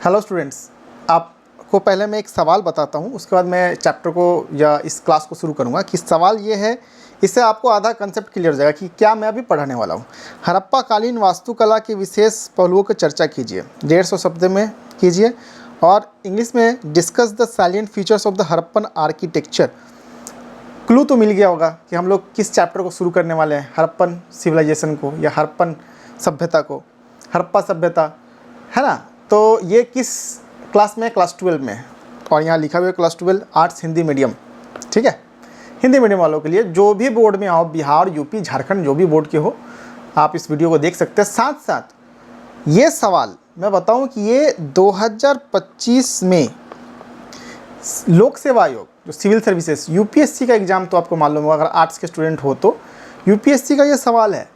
Hello students, आपको पहले मैं एक सवाल बताता हूँ, उसके बाद मैं चैप्टर को या इस क्लास को शुरू करूँगा। कि सवाल ये है, इससे आपको आधा कंसेप्ट क्लियर हो जाएगा कि क्या मैं अभी पढ़ाने वाला हूँ। हड़प्पा कालीन वास्तुकला के विशेष पहलुओं की चर्चा कीजिए, 150 शब्द में कीजिए। और इंग्लिश में discuss the salient features of the Harappan architecture. Clue तो मिल गया होगा कि हम लोग किस चैप्टर को शुरू करने वाले हैं, हड़प्पन सिविलाइजेशन को या हड़प्पन सभ्यता को, हड़प्पा सभ्यता, है ना। तो ये किस क्लास में है? क्लास 12 में है। और यहाँ लिखा हुआ है क्लास 12 आर्ट्स हिंदी मीडियम, ठीक है। हिंदी मीडियम वालों के लिए जो भी बोर्ड में आओ, बिहार, यूपी, झारखंड, जो भी बोर्ड के हो, आप इस वीडियो को देख सकते हैं। साथ साथ ये सवाल मैं बताऊं कि ये 2025 में लोक सेवा आयोग जो सिविल सर्विसेज यूपीएससी का एग्ज़ाम, तो आपको मालूम होगा अगर आर्ट्स के स्टूडेंट हो तो, यूपीएससी का ये सवाल है।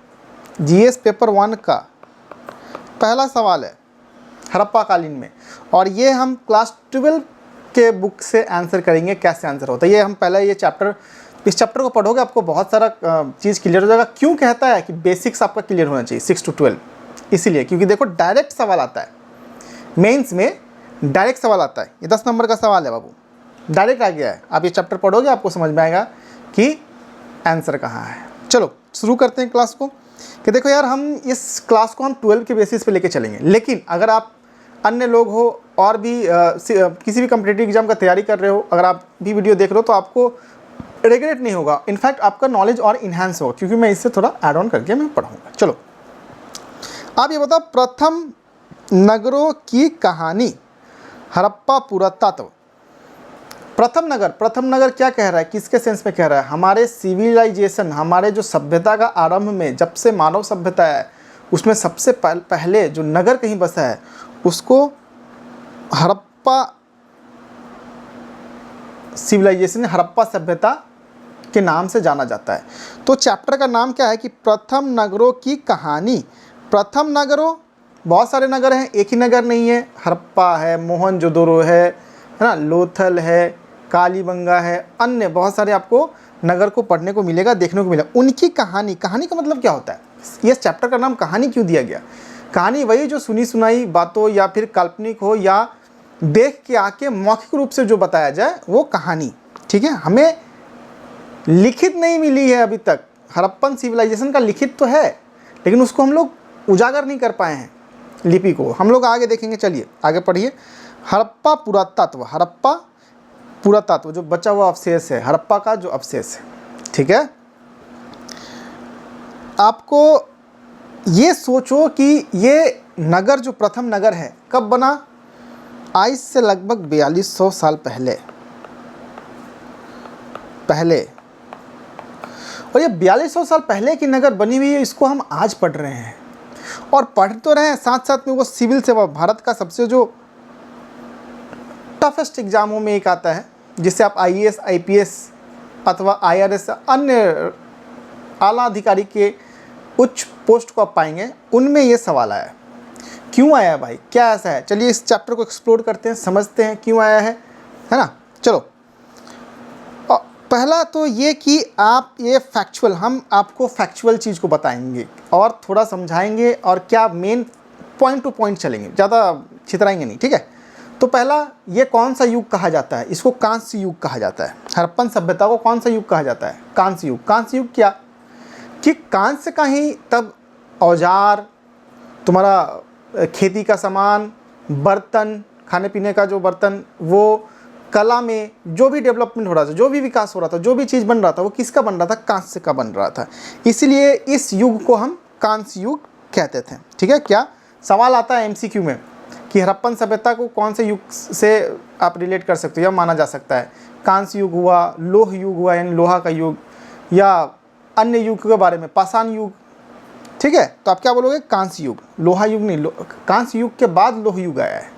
जीएस पेपर 1 का पहला सवाल है हड़प्पा कालीन में। और ये हम क्लास 12 के बुक से आंसर करेंगे, कैसे आंसर होता है। ये हम पहले इस चैप्टर को पढ़ोगे, आपको बहुत सारा चीज़ क्लियर हो जाएगा। क्यों कहता है कि बेसिक्स आपका क्लियर होना चाहिए 6 to 12, इसीलिए क्योंकि देखो डायरेक्ट सवाल आता है, मेंस में डायरेक्ट सवाल आता है। ये 10 नंबर का सवाल है बाबू, डायरेक्ट आ गया है। आप ये चैप्टर पढ़ोगे, आपको समझ में आएगा कि आंसर कहाँ है। चलो शुरू करते हैं क्लास को। कि देखो यार, हम इस क्लास को हम 12 के बेसिस पे लेके चलेंगे, लेकिन अगर आप अन्य लोग हो और भी किसी भी कॉम्पिटिटिव एग्जाम का तैयारी कर रहे हो, अगर आप भी वीडियो देख रहे हो, तो आपको रिग्रेट नहीं होगा। इनफैक्ट आपका नॉलेज और इन्हांस होगा, क्योंकि मैं इससे थोड़ा ऐड ऑन करके मैं पढ़ाऊँगा। चलो आप ये बताओ, प्रथम नगरों की कहानी, हड़प्पा पुरातत्व। प्रथम नगर क्या कह रहा है, किसके सेंस में कह रहा है? हमारे सिविलाइजेशन, हमारे जो सभ्यता का आरंभ में, जब से मानव सभ्यता है, उसमें सबसे पहले जो नगर कहीं बसा है, उसको हड़प्पा सिविलाइजेशन, हड़प्पा सभ्यता के नाम से जाना जाता है। तो चैप्टर का नाम क्या है कि प्रथम नगरों की कहानी। प्रथम नगरों, बहुत सारे नगर हैं, एक ही नगर नहीं है। हड़प्पा है, मोहनजोदड़ो है ना, लोथल है, कालीबंगा है, अन्य बहुत सारे आपको नगर को पढ़ने को मिलेगा, देखने को मिलेगा। उनकी कहानी, कहानी का मतलब क्या होता है? ये चैप्टर का नाम कहानी क्यों दिया गया? कहानी वही जो सुनी सुनाई बातों या फिर काल्पनिक हो या देख के आके मौखिक रूप से जो बताया जाए, वो कहानी, ठीक है। हमें लिखित नहीं मिली है अभी तक। हड़प्पन सिविलाइजेशन का लिखित तो है, लेकिन उसको हम लोग उजागर नहीं कर पाए हैं, लिपि को। हम लोग आगे देखेंगे, चलिए आगे पढ़िए। हड़प्पा पुरातत्व, हड़प्पा पुरातत्व जो बचा हुआ अवशेष है, हड़प्पा का जो अवशेष है, ठीक है। आपको ये सोचो कि ये नगर जो प्रथम नगर है कब बना? आज से लगभग 4200 साल पहले। और ये 4200 साल पहले की नगर बनी हुई है, इसको हम आज पढ़ रहे हैं। और पढ़ तो रहे हैं, साथ साथ में वो सिविल सेवा, भारत का सबसे जो टफेस्ट एग्जामों में एक आता है, जिससे आप आईएएस, आईपीएस अथवा आईआरएस, अन्य आला अधिकारी के उच्च पोस्ट को आप पाएंगे, उनमें ये सवाल आया है। क्यों आया है भाई, क्या ऐसा है? चलिए इस चैप्टर को एक्सप्लोर करते हैं, समझते हैं क्यों आया है ना। चलो, पहला तो ये कि आप ये फैक्चुअल, हम आपको फैक्चुअल चीज़ को बताएंगे और थोड़ा समझाएंगे, और क्या मेन पॉइंट टू पॉइंट चलेंगे, ज़्यादा छितराएंगे नहीं, ठीक है। तो पहला, ये कौन सा युग कहा जाता है? इसको कांस्य युग कहा जाता है। हड़प्पन सभ्यता को कौन सा युग कहा जाता है? कांस्य युग। कांस्य युग क्या कि कांस्य का ही तब औजार, तुम्हारा खेती का सामान, बर्तन, खाने पीने का जो बर्तन, वो कला में जो भी डेवलपमेंट हो रहा था, जो भी विकास हो रहा था, जो भी चीज़ बन रहा था, वो किसका बन रहा था? कांस्य का बन रहा था। इसलिए इस युग को हम कांस्य युग कहते थे, ठीक है। क्या सवाल आता है एमसीक्यू में कि हड़प्पन सभ्यता को कौन से युग से आप रिलेट कर सकते हो या माना जा सकता है? कांस्य युग हुआ, लोह युग हुआ यानी लोहा का युग, या अन्य युग के बारे में पाषाण युग, ठीक है। तो आप क्या बोलोगे? कांस्य युग। लोहा युग नहीं, कांस्य युग के बाद लोह युग आया है,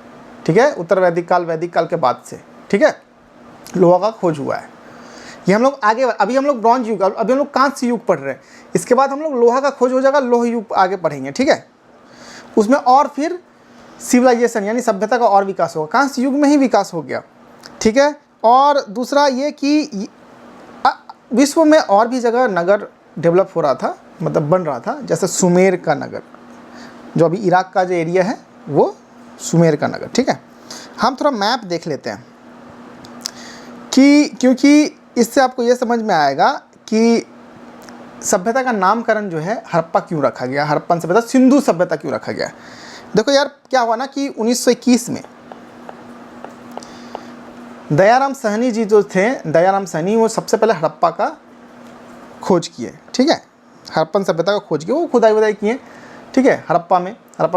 ठीक है। उत्तर वैदिक काल के बाद से, ठीक है, लोहा का खोज हुआ है। ये हम लोग आगे, अभी हम लोग ब्रॉन्ज युग, अभी हम लोग कांस्य युग पढ़ रहे हैं। इसके बाद हम लोग लोहा का खोज हो जाएगा, लोह युग आगे पढ़ेंगे, ठीक है। उसमें और फिर सिविलाइजेशन यानी सभ्यता का और विकास होगा। कांस्य युग में ही विकास हो गया, ठीक है। और दूसरा ये कि विश्व में और भी जगह नगर डेवलप हो रहा था, मतलब बन रहा था, जैसे सुमेर का नगर, जो अभी इराक का जो एरिया है, वो सुमेर का नगर। ठीक है, हम थोड़ा मैप देख लेते हैं कि क्योंकि इससे आपको ये समझ में आएगा कि सभ्यता का नामकरण जो है हड़प्पा क्यों रखा गया, हड़प्पन सभ्यता, सिंधु सभ्यता क्यों रखा गया। देखो यार क्या हुआ ना कि 1921 में दयाराम साहनी जी जो थे, दयाराम साहनी वो सबसे पहले हड़प्पा का खोज किए। ठीक है, हड़प्पन सभ्यता का खोज किए, वो खुदाई वुदाई किए। ठीक है, हड़प्पा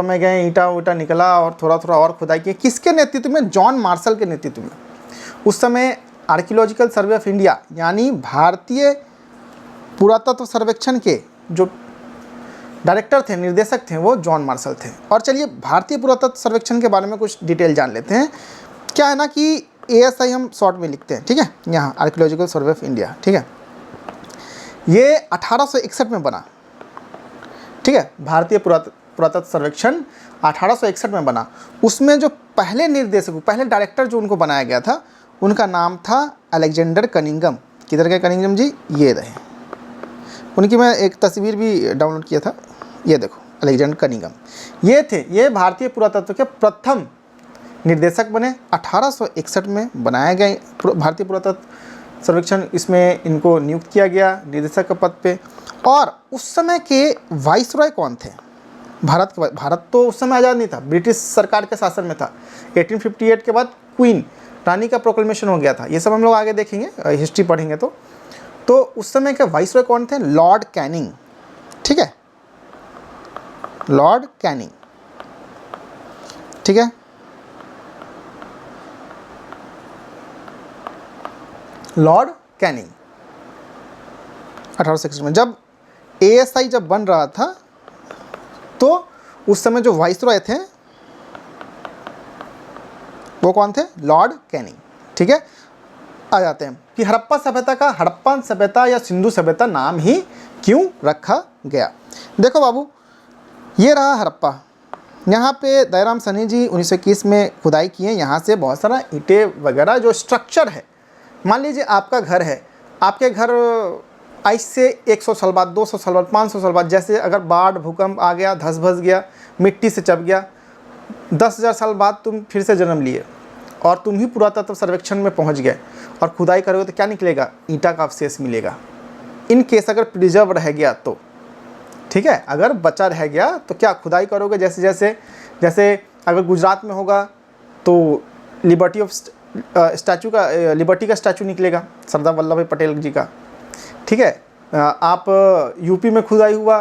में गए, ईंटा वीटा निकला और थोड़ा थोड़ा और खुदाई किए। किसके नेतृत्व में? जॉन मार्शल के नेतृत्व में। उस समय आर्कियोलॉजिकल सर्वे ऑफ इंडिया यानी भारतीय पुरातत्व सर्वेक्षण के जो डायरेक्टर थे, निर्देशक थे, वो जॉन मार्शल थे। और चलिए भारतीय पुरातत्व सर्वेक्षण के बारे में कुछ डिटेल जान लेते हैं। क्या है ना कि ASI हम शॉर्ट में लिखते हैं। ठीक है, यहाँ आर्कियोलॉजिकल सर्वे ऑफ इंडिया। ठीक है, ये 1861 में बना। ठीक है, भारतीय पुरातत्व सर्वेक्षण 1861 में बना। उसमें जो पहले निर्देशक, पहले डायरेक्टर जो उनको बनाया गया था, उनका नाम था अलेक्जेंडर कनिंघम। किधर के कनिंघम जी? ये रहे, उनकी मैं एक तस्वीर भी डाउनलोड किया था, ये देखो अलेक्जेंडर कनिंघम। ये थे, ये भारतीय पुरातत्व के प्रथम निर्देशक बने। 1861 में बनाया गया भारतीय पुरातत्व सर्वेक्षण, इसमें इनको नियुक्त किया गया निर्देशक के पद पे। और उस समय के वाइसरॉय कौन थे? भारत तो उस समय आज़ाद नहीं था, ब्रिटिश सरकार के शासन में था। 1858 के बाद क्वीन रानी का प्रोक्लेमेशन हो गया था। ये सब हम लोग आगे देखेंगे, हिस्ट्री पढ़ेंगे तो उस समय के वाइसरॉय कौन थे? Lord Canning. ठीक है, लॉर्ड कैनिंग। ठीक है, लॉर्ड कैनिंग 1861 में। जब ASI जब बन रहा था तो उस समय जो वाइसरॉय थे वो कौन थे? Lord Canning. ठीक है, आ जाते हैं कि हड़प्पा सभ्यता का हड़प्पन सभ्यता या सिंधु सभ्यता नाम ही क्यों रखा गया। देखो बाबू, ये रहा हड़प्पा। यहाँ पे दयाराम साहनी जी 1921 में खुदाई किए। यहाँ से बहुत सारा ईंटें वगैरह जो स्ट्रक्चर है, मान लीजिए आपका घर है, आपके घर आज से 100 साल बाद, 200 साल बाद, 500 साल बाद, जैसे अगर बाढ़ भूकंप आ गया, धस भस गया, मिट्टी से चप गया, 10,000 साल बाद तुम फिर से जन्म लिए और तुम ही पुरातत्व सर्वेक्षण में पहुंच गए और खुदाई करोगे तो क्या निकलेगा? ईंटा का अवशेष मिलेगा। इन केस अगर प्रिजर्व रह गया तो, ठीक है, अगर बचा रह गया तो क्या खुदाई करोगे? जैसे अगर गुजरात में होगा तो लिबर्टी का स्टैचू निकलेगा, सरदार वल्लभ भाई पटेल जी का। ठीक है, आप यूपी में खुदाई हुआ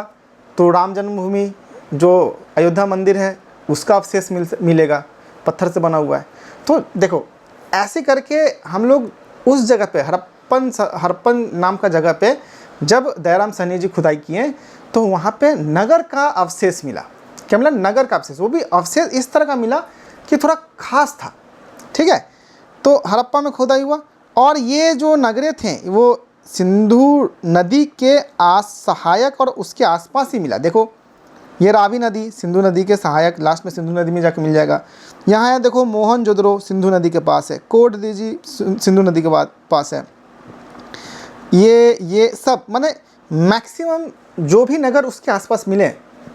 तो राम जन्मभूमि जो अयोध्या मंदिर है उसका अवशेष मिलेगा, पत्थर से बना हुआ है। तो देखो ऐसे करके हम लोग उस जगह पे हड़प्पन नाम का जगह पे जब दयाराम साहनी जी खुदाई किए तो वहाँ पे नगर का अवशेष मिला। क्या मिला? नगर का अवशेष। वो भी अवशेष इस तरह का मिला कि थोड़ा खास था। ठीक है, तो हड़प्पा में खुदाई हुआ और ये जो नगरें थे वो सिंधु नदी के सहायक और उसके आसपास ही मिला। देखो ये रावी नदी सिंधु नदी के सहायक, लास्ट में सिंधु नदी में जाकर मिल जाएगा। यहाँ है देखो मोहनजोदड़ो सिंधु नदी के पास है, कोट दीजी सिंधु नदी के पास है। ये सब माने मैक्सिमम जो भी नगर उसके आसपास मिले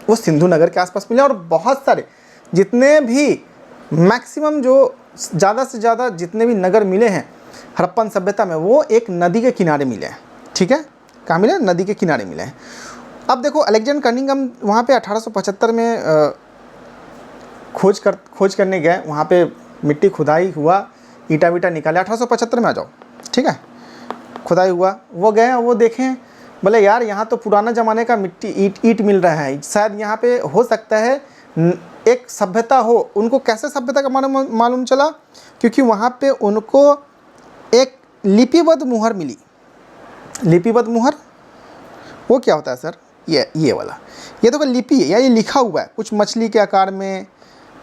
वो सिंधु नगर के आसपास मिले। और बहुत सारे जितने भी मैक्सिमम जो ज़्यादा से ज़्यादा जितने भी नगर मिले हैं हड़प्पन सभ्यता में वो एक नदी के किनारे मिले हैं। ठीक है, कहाँ मिले? नदी के किनारे मिले हैं। अब देखो अलेक्जेंडर कनिंघम वहाँ पे 1875 में खोज करने गए, वहाँ पे मिट्टी खुदाई हुआ, ईटा वीटा निकाले। 1875 में आ जाओ। ठीक है, खुदाई हुआ, वो गए, वो देखें, बोले यार यहाँ तो पुराना ज़माने का मिट्टी ईट मिल रहा है, शायद यहाँ पे हो सकता है एक सभ्यता हो। उनको कैसे सभ्यता का मालूम चला? क्योंकि वहाँ पे उनको एक लिपिबद्ध मुहर मिली। लिपिबद्ध मुहर वो क्या होता है सर? ये वाला, ये तो लिपि है या ये लिखा हुआ है, कुछ मछली के आकार में,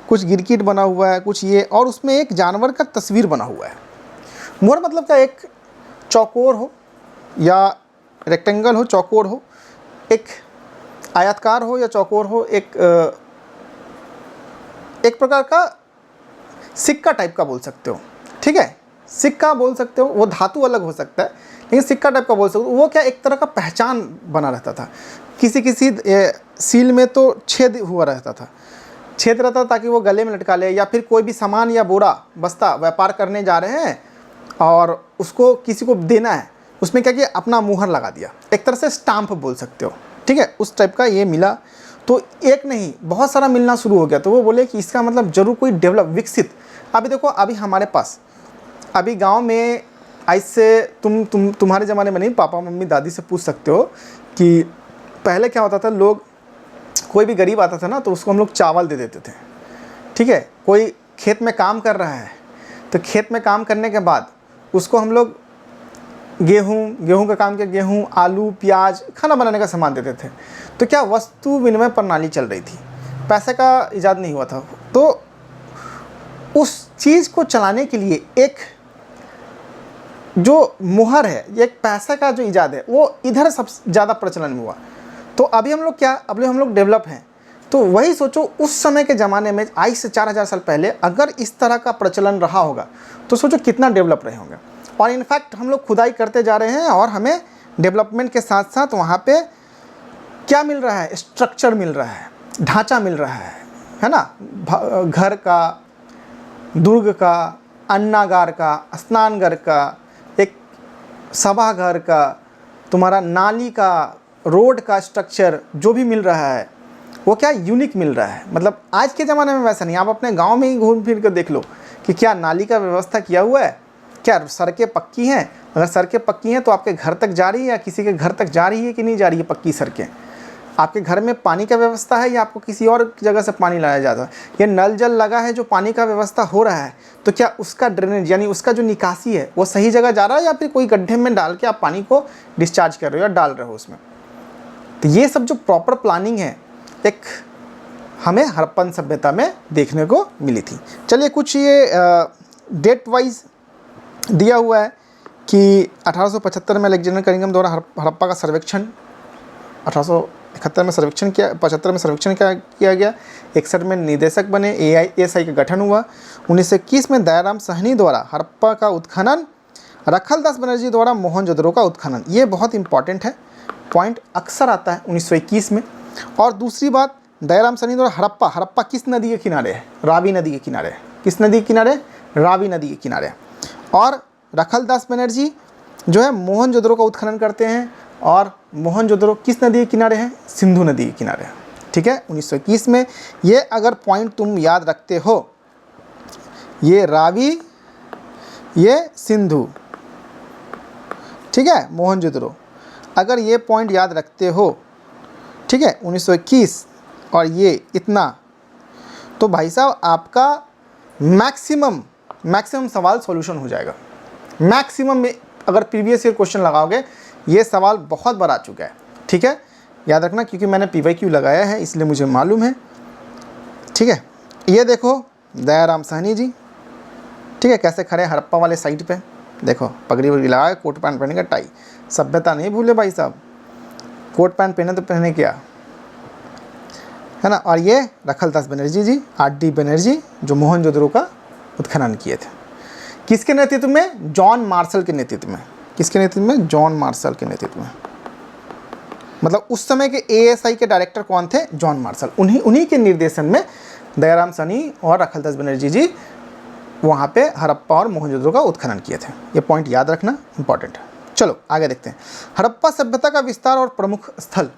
कुछ गिरगिट बना हुआ है, कुछ ये, और उसमें एक जानवर का तस्वीर बना हुआ है। मुहर मतलब क्या? एक चौकोर हो या रेक्टेंगल हो, चौकोर हो, एक आयताकार हो या चौकोर हो, एक प्रकार का सिक्का टाइप का बोल सकते हो। ठीक है, सिक्का बोल सकते हो, वो धातु अलग हो सकता है लेकिन सिक्का टाइप का बोल सकते हो। वो क्या एक तरह का पहचान बना रहता था। किसी सील में तो छेद हुआ रहता था, छेद रहता था ताकि वो गले में लटका ले, या फिर कोई भी सामान या बोरा बस्ता व्यापार करने जा रहे हैं और उसको किसी को देना है, उसमें क्या किया, अपना मुहर लगा दिया, एक तरह से स्टाम्प बोल सकते हो, ठीक है, उस टाइप का ये मिला। तो एक नहीं बहुत सारा मिलना शुरू हो गया। तो वो बोले कि इसका मतलब जरूर कोई डेवलप विकसित। अभी देखो, अभी हमारे पास अभी गांव में ऐसे तुम्हारे ज़माने में नहीं, पापा मम्मी दादी से पूछ सकते हो कि पहले क्या होता था, लोग कोई भी गरीब आता था ना तो उसको हम लोग चावल दे देते थे, ठीक है। कोई खेत में काम कर रहा है तो खेत में काम करने के बाद उसको हम लोग गेहूँ का काम किया, गेहूँ, आलू, प्याज, खाना बनाने का सामान देते थे। तो क्या वस्तु विनिमय प्रणाली चल रही थी, पैसे का इजाद नहीं हुआ था। तो उस चीज़ को चलाने के लिए एक जो मुहर है, एक पैसा का जो इजाद है, वो इधर सबसे ज़्यादा प्रचलन में हुआ। तो अभी हम लोग क्या, अभी हम लोग डेवलप हैं। तो वही सोचो, उस समय के ज़माने में आज से 4000 साल पहले अगर इस तरह का प्रचलन रहा होगा तो सोचो कितना डेवलप रहे होंगे। और इनफैक्ट हम लोग खुदाई करते जा रहे हैं और हमें डेवलपमेंट के साथ साथ वहाँ पे क्या मिल रहा है, स्ट्रक्चर मिल रहा है, ढांचा मिल रहा है ना, घर का, दुर्ग का, अन्नागार का, स्नानघर का, एक सभाघर का, तुम्हारा नाली का, रोड का स्ट्रक्चर जो भी मिल रहा है वो क्या यूनिक मिल रहा है। मतलब आज के ज़माने में वैसा नहीं। आप अपने गांव में ही घूम फिर कर देख लो कि क्या नाली का व्यवस्था किया हुआ है, क्या सड़कें पक्की हैं। अगर सड़कें पक्की हैं तो आपके घर तक जा रही है या किसी के घर तक जा रही है कि नहीं जा रही है पक्की सड़कें। आपके घर में पानी का व्यवस्था है या आपको किसी और जगह से पानी लाया जाता है। ये नल जल लगा है जो पानी का व्यवस्था हो रहा है, तो क्या उसका ड्रेनेज यानी उसका जो निकासी है वो सही जगह जा रहा है या फिर कोई गड्ढे में डाल के आप पानी को डिस्चार्ज कर रहे हो या डाल रहे हो उसमें। तो ये सब जो प्रॉपर प्लानिंग है एक हमें हड़प्पन सभ्यता में देखने को मिली थी। चलिए कुछ ये डेट वाइज दिया हुआ है कि 1875 में अलेक्जेंडर कनिंघम द्वारा हड़प्पा का सर्वेक्षण 1871 में सर्वेक्षण किया, 75 में सर्वेक्षण किया गया, 61 में निदेशक बने, AISI का गठन हुआ, 1921 में दयाराम साहनी द्वारा हड़प्पा का उत्खनन, रखलदास बनर्जी द्वारा मोहनजोदड़ो का उत्खनन। ये बहुत इंपॉर्टेंट है, पॉइंट अक्सर आता है 1921 में। और दूसरी बात, दयाराम साहनी द्वारा हड़प्पा किस नदी के किनारे है, रावी नदी के किनारे। किस नदी के किनारे, रावी नदी के किनारे। और रखलदास बनर्जी जो है मोहनजोदड़ो का उत्खनन करते हैं, और मोहनजोदड़ो किस नदी के किनारे हैं, सिंधु नदी के किनारे, ठीक है, 1921 में। ये अगर पॉइंट तुम याद रखते हो, ये रावी, ये सिंधु, ठीक है, मोहनजोदड़ो, अगर ये पॉइंट याद रखते हो, ठीक है, 1921 और ये इतना, तो भाई साहब आपका मैक्सिमम सवाल सॉल्यूशन हो जाएगा। मैक्सिमम में अगर प्रीवियस ईयर क्वेश्चन लगाओगे, ये सवाल बहुत बार आ चुका है, ठीक है, याद रखना, क्योंकि मैंने PYQ लगाया है इसलिए मुझे मालूम है, ठीक है। ये देखो दयाराम साहनी जी, ठीक है, कैसे खड़े हड़प्पा वाले साइड पे, देखो पगड़ी वगड़ी लगाए, कोट पैंट पहने का, टाई, सभ्यता नहीं भूले भाई साहब, कोट पैंट पहने तो पहने क्या, है ना। और ये रखलदास बनर्जी जी, RD बनर्जी, जो मोहनजोदड़ो का उत्खनन किए थे, किसके नेतृत्व में, जॉन मार्शल के नेतृत्व में। किसके नेतृत्व में, जॉन मार्शल के नेतृत्व में। मतलब उस समय के AISI के डायरेक्टर कौन थे, जॉन मार्शल। उन्हीं के निर्देशन में दयाराम साहनी और रखलदास बनर्जी जी वहाँ पे हड़प्पा और मोहनजोदड़ो का उत्खनन किए थे। ये पॉइंट याद रखना, इंपॉर्टेंट है। चलो आगे देखते हैं। हड़प्पा सभ्यता का विस्तार और प्रमुख स्थल।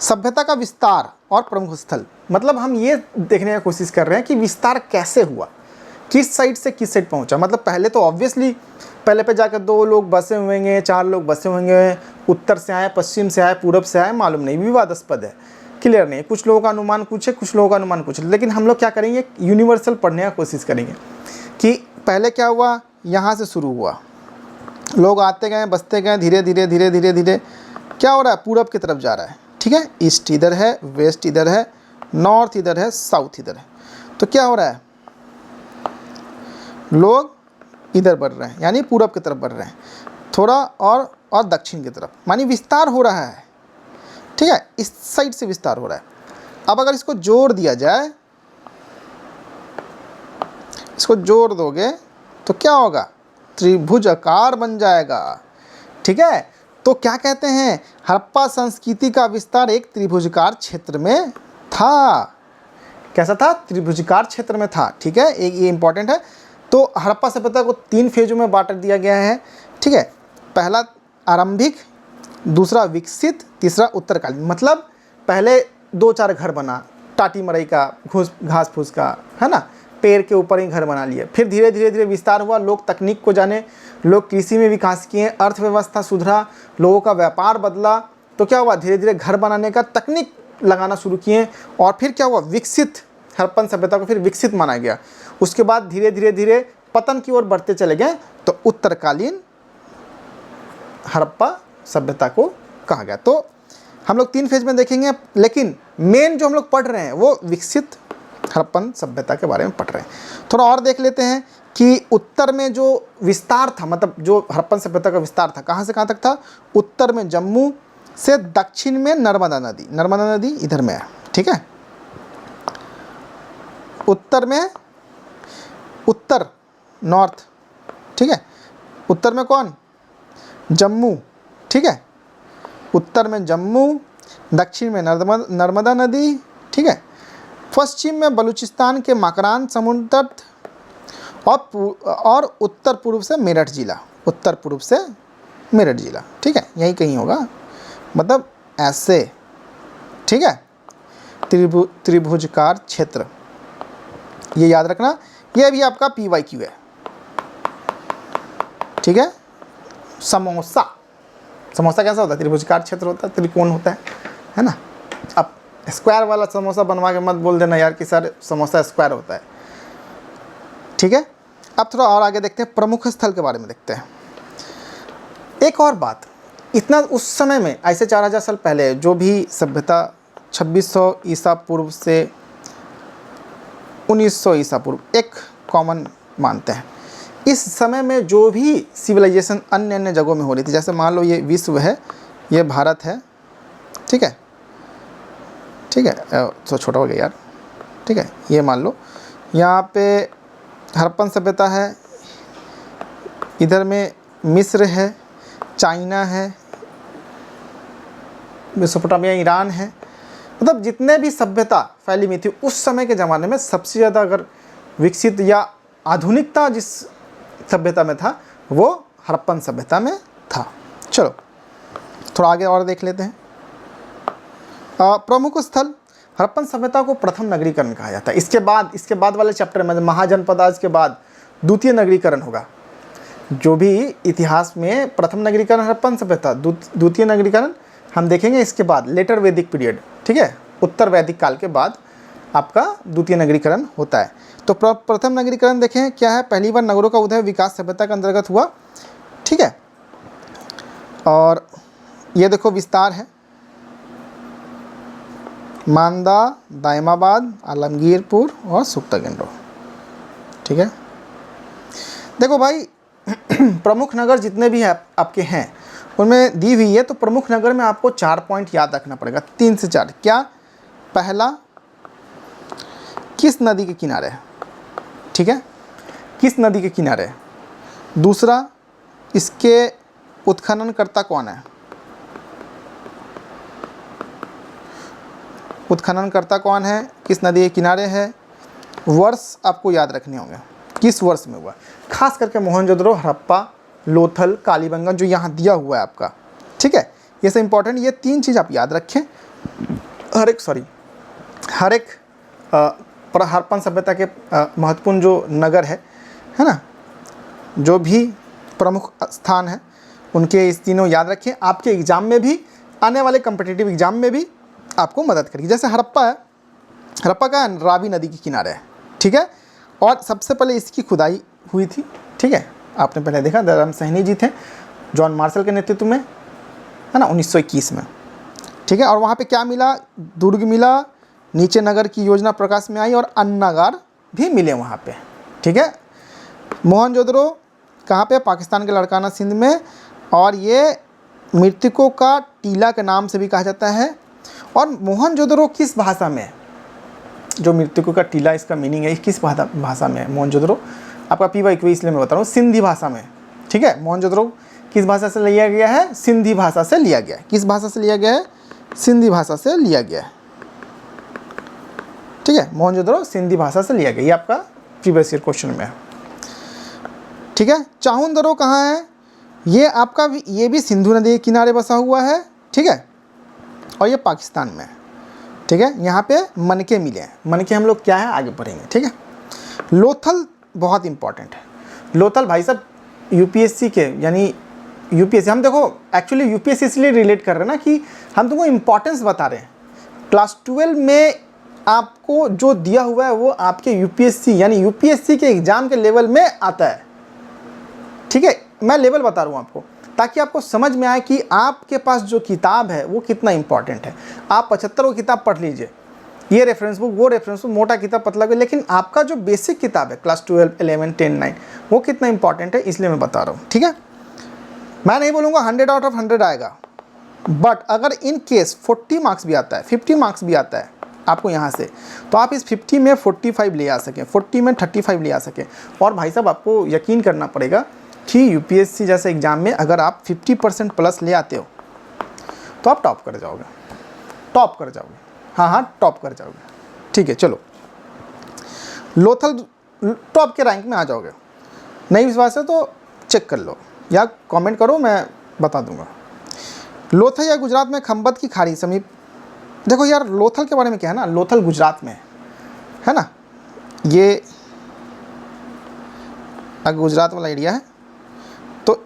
सभ्यता का विस्तार और प्रमुख स्थल, मतलब हम ये देखने की कोशिश कर रहे हैं कि विस्तार कैसे हुआ, किस साइड से किस साइड पहुंचा। मतलब पहले तो ऑब्वियसली पहले पे जाकर 2 लोग बसे होंगे, 4 लोग बसे होंगे, उत्तर से आए, पश्चिम से आए, पूरब से आए, मालूम नहीं, विवादास्पद है, क्लियर नहीं। कुछ लोगों का अनुमान कुछ है, कुछ लोगों का अनुमान कुछ है, लेकिन हम लोग क्या करेंगे, यूनिवर्सल पढ़ने का कोशिश करेंगे कि पहले क्या हुआ, यहाँ से शुरू हुआ, लोग आते गए, बसते गए, धीरे धीरे धीरे धीरे धीरे क्या हो रहा है, पूरब की तरफ जा रहा है, ठीक है। ईस्ट इधर है, वेस्ट इधर है, नॉर्थ इधर है, साउथ इधर है। तो क्या हो रहा है, लोग इधर बढ़ रहे हैं, यानी पूरब की तरफ बढ़ रहे हैं, थोड़ा और दक्षिण की तरफ, मानी विस्तार हो रहा है, ठीक है, इस साइड से विस्तार हो रहा है। अब अगर इसको जोड़ दिया जाए, इसको जोड़ दोगे तो क्या होगा, त्रिभुजाकार बन जाएगा, ठीक है। तो क्या कहते हैं, हड़प्पा संस्कृति का विस्तार एक त्रिभुजाकार क्षेत्र में था, कैसा था, त्रिभुजाकार क्षेत्र में था। ठीक है, एक ये इंपॉर्टेंट है। तो हड़प्पा सभ्यता को 3 फेजों में बांट दिया गया है। ठीक है, पहला आरंभिक, दूसरा विकसित, तीसरा उत्तरकालीन। मतलब पहले 2-4 घर बना, टाटी मरई का, घास फूस का, है ना, पेड़ के ऊपर ही घर बना लिए। फिर धीरे धीरे विस्तार हुआ, लोग तकनीक को जाने, लोग कृषि में विकास किए, अर्थव्यवस्था सुधरा, लोगों का व्यापार बदला। तो क्या हुआ, धीरे धीरे घर बनाने का तकनीक लगाना शुरू किए। और फिर क्या हुआ, विकसित, हड़प्पन सभ्यता को फिर विकसित माना गया। उसके बाद धीरे धीरे पतन की ओर बढ़ते चले गए, तो उत्तरकालीन हड़प्पा सभ्यता को कहा गया। तो हम लोग 3 फेज में देखेंगे, लेकिन मेन जो हम लोग पढ़ रहे हैं वो विकसित हड़प्पन सभ्यता के बारे में पढ़ रहे हैं। थोड़ा और देख लेते हैं कि उत्तर में जो विस्तार था, मतलब जो हड़प्पन सभ्यता का विस्तार था, कहाँ से कहाँ तक था। उत्तर में जम्मू से दक्षिण में नर्मदा नदी, नर्मदा नदी इधर में है। ठीक है, उत्तर में, उत्तर नॉर्थ, ठीक है, उत्तर में कौन, जम्मू। ठीक है, उत्तर में जम्मू, दक्षिण में नर्मदा नदी। ठीक है, पश्चिम में बलूचिस्तान के मकरान समुद्र तट, और उत्तर पूर्व से मेरठ जिला, उत्तर पूर्व से मेरठ जिला। ठीक है, यही कहीं होगा, मतलब ऐसे। ठीक है, त्रिभुजाकार क्षेत्र, ये याद रखना, ये भी आपका PYQ है। ठीक है, समोसा, समोसा कैसा होता है, त्रिभुजाकार क्षेत्र होता है, त्रिकोण होता है ना। अब स्क्वायर वाला समोसा बनवा के मत बोल देना यार कि सर समोसा स्क्वायर होता है। ठीक है, अब थोड़ा और आगे देखते हैं, प्रमुख स्थल के बारे में देखते हैं। एक और बात, इतना उस समय में, ऐसे 4000 साल पहले जो भी सभ्यता 2600 ईसा पूर्व से 1900 ईसा पूर्व एक कॉमन मानते हैं। इस समय में जो भी सिविलाइजेशन अन्य अन्य जगहों में हो रही थी, जैसे मान लो ये विश्व है, ये भारत है। ठीक है, ठीक है, तो छोटा हो गया यार। ठीक है, ये मान लो यहाँ पे हड़प्पन सभ्यता है, इधर में मिस्र है, चाइना है, मेसोपोटामिया ईरान है। मतलब जितने भी सभ्यता फैली हुई थी उस समय के ज़माने में, सबसे ज़्यादा अगर विकसित या आधुनिकता जिस सभ्यता में था वो हड़प्पन सभ्यता में था। चलो थोड़ा आगे और देख लेते हैं। प्रमुख स्थल, हड़प्पन सभ्यता को प्रथम नगरीकरण कहा जाता है। इसके बाद वाले चैप्टर में महाजनपदाज के बाद द्वितीय नगरीकरण होगा। जो भी इतिहास में प्रथम नगरीकरण हड़प्पन सभ्यता, द्वितीय नगरीकरण हम देखेंगे इसके बाद, लेटर वैदिक पीरियड। ठीक है, उत्तर वैदिक काल के बाद आपका द्वितीय नगरीकरण होता है। तो प्रथम नगरीकरण देखें क्या है, पहली बार नगरों का उदय विकास सभ्यता के अंतर्गत हुआ। ठीक है, और ये देखो विस्तार है, मांदा, दायमाबाद, आलमगीरपुर और सुक्तागेंडो। ठीक है, देखो भाई प्रमुख नगर जितने भी हैं आपके हैं उनमें दी हुई है। तो प्रमुख नगर में आपको 4 पॉइंट याद रखना पड़ेगा, 3 से 4। क्या, पहला किस नदी के किनारे है। ठीक है, किस नदी के किनारे है। दूसरा, इसके उत्खननकर्ता कौन है, उत्खननकर्ता कौन है, किस नदी के किनारे है। वर्ष आपको याद रखने होंगे, किस वर्ष में हुआ। खास करके मोहनजोदड़ो, हड़प्पा, लोथल, कालीबंगन जो यहाँ दिया हुआ है आपका। ठीक है, ये सब इंपॉर्टेंट, ये 3 चीज़ आप याद रखें। हर एक हड़प्पन सभ्यता के महत्वपूर्ण जो नगर है ना, जो भी प्रमुख स्थान है उनके इस तीनों याद रखें। आपके एग्ज़ाम में भी, आने वाले कम्पिटिटिव एग्ज़ाम में भी आपको मदद करेगी। जैसे हड़प्पा है, हड़प्पा का रावी नदी के किनारे है। ठीक है, और सबसे पहले इसकी खुदाई हुई थी। ठीक है, आपने पहले देखा दयाराम साहनी जी थे जॉन मार्शल के नेतृत्व में, है ना, 1921 में। ठीक है, और वहाँ पे क्या मिला, दुर्ग मिला, नीचे नगर की योजना प्रकाश में आई और अन्नागार भी मिले वहाँ पे। ठीक है, मोहनजोदड़ो कहाँ पे, पाकिस्तान के लड़काना सिंध में, और ये मृतकों का टीला के नाम से भी कहा जाता है। और मोहनजोदड़ो किस भाषा में, जो मृतकों का टीला, इसका मीनिंग है किस भाषा में है मोहनजोदड़ो। आपका PYQ इसलिए मैं बता रहा हूँ, सिंधी भाषा में। ठीक है, मोहनजोदड़ो किस भाषा से लिया गया है, सिंधी भाषा से लिया गया है। किस भाषा से लिया गया है, सिंधी भाषा से लिया गया है। ठीक है, मोहनजोदड़ो सिंधी भाषा से लिया गया, ये आपका प्रीवियस ईयर क्वेश्चन में है। ठीक है, चाहुंदरो कहाँ है, ये आपका भी, ये भी सिंधु नदी के किनारे बसा हुआ है। ठीक है, और ये पाकिस्तान में है। ठीक है, यहाँ पे मनके मिले हैं, मनके हम लोग क्या है आगे पढ़ेंगे। ठीक है, लोथल बहुत इंपॉर्टेंट है। लोथल भाई साहब यूपीएससी के, यानी यूपीएससी, हम देखो एक्चुअली यूपीएससी इसलिए रिलेट कर रहे हैं ना कि हम तुमको इंपॉर्टेंस बता रहे हैं। क्लास 12 में आपको जो दिया हुआ है वो आपके यूपीएससी यानी यूपीएससी के एग्जाम के लेवल में आता है। ठीक है, मैं लेवल बता रहा हूँ आपको ताकि आपको समझ में आए कि आपके पास जो किताब है वो कितना इंपॉर्टेंट है। आप 75 को किताब पढ़ लीजिए, ये रेफरेंस बुक वो रेफरेंस बुक, मोटा किताब पतला भी, लेकिन आपका जो बेसिक किताब है क्लास 12, 11, 10, 9 वो कितना इंपॉर्टेंट है इसलिए मैं बता रहा हूँ। ठीक है, मैं नहीं बोलूँगा 100 आउट ऑफ 100 आएगा, बट अगर इन केस 40 मार्क्स भी आता है, 50 मार्क्स भी आता है आपको यहाँ से, तो आप इस 50 में 45 ले आ सकें, 40 में 35 ले आ सकें। और भाई साहब आपको यकीन करना पड़ेगा कि यूपीएससी जैसे एग्ज़ाम में अगर आप 50% प्लस ले आते हो तो आप टॉप कर जाओगे, टॉप कर जाओगे, हाँ टॉप कर जाओगे। ठीक है, चलो लोथल टॉप के रैंक में आ जाओगे। नहीं विश्वास है तो चेक कर लो या कमेंट करो, मैं बता दूंगा। लोथल या गुजरात में खंबत की खाड़ी समीप, देखो यार लोथल के बारे में क्या है ना, लोथल गुजरात में है ना, ये गुजरात वाला एरिया है। तो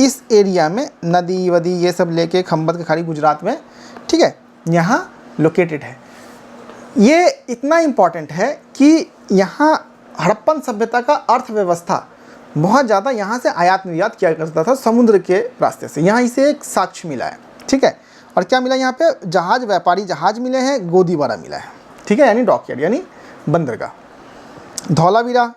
इस एरिया में नदी वदी ये सब लेके खंबत की खाड़ी गुजरात में, ठीक है, यहाँ लोकेटेड है। ये इतना इम्पॉर्टेंट है कि यहाँ हड़प्पन सभ्यता का अर्थव्यवस्था बहुत ज़्यादा यहाँ से आयात निर्यात किया करता था समुद्र के रास्ते से। यहाँ इसे एक साक्ष्य मिला है। ठीक है, और क्या मिला यहाँ पे, जहाज, व्यापारी जहाज मिले हैं, गोदीबारा मिला है। ठीक है, यानी डॉकयार्ड यानी बंदरगाह। धौलावीरा,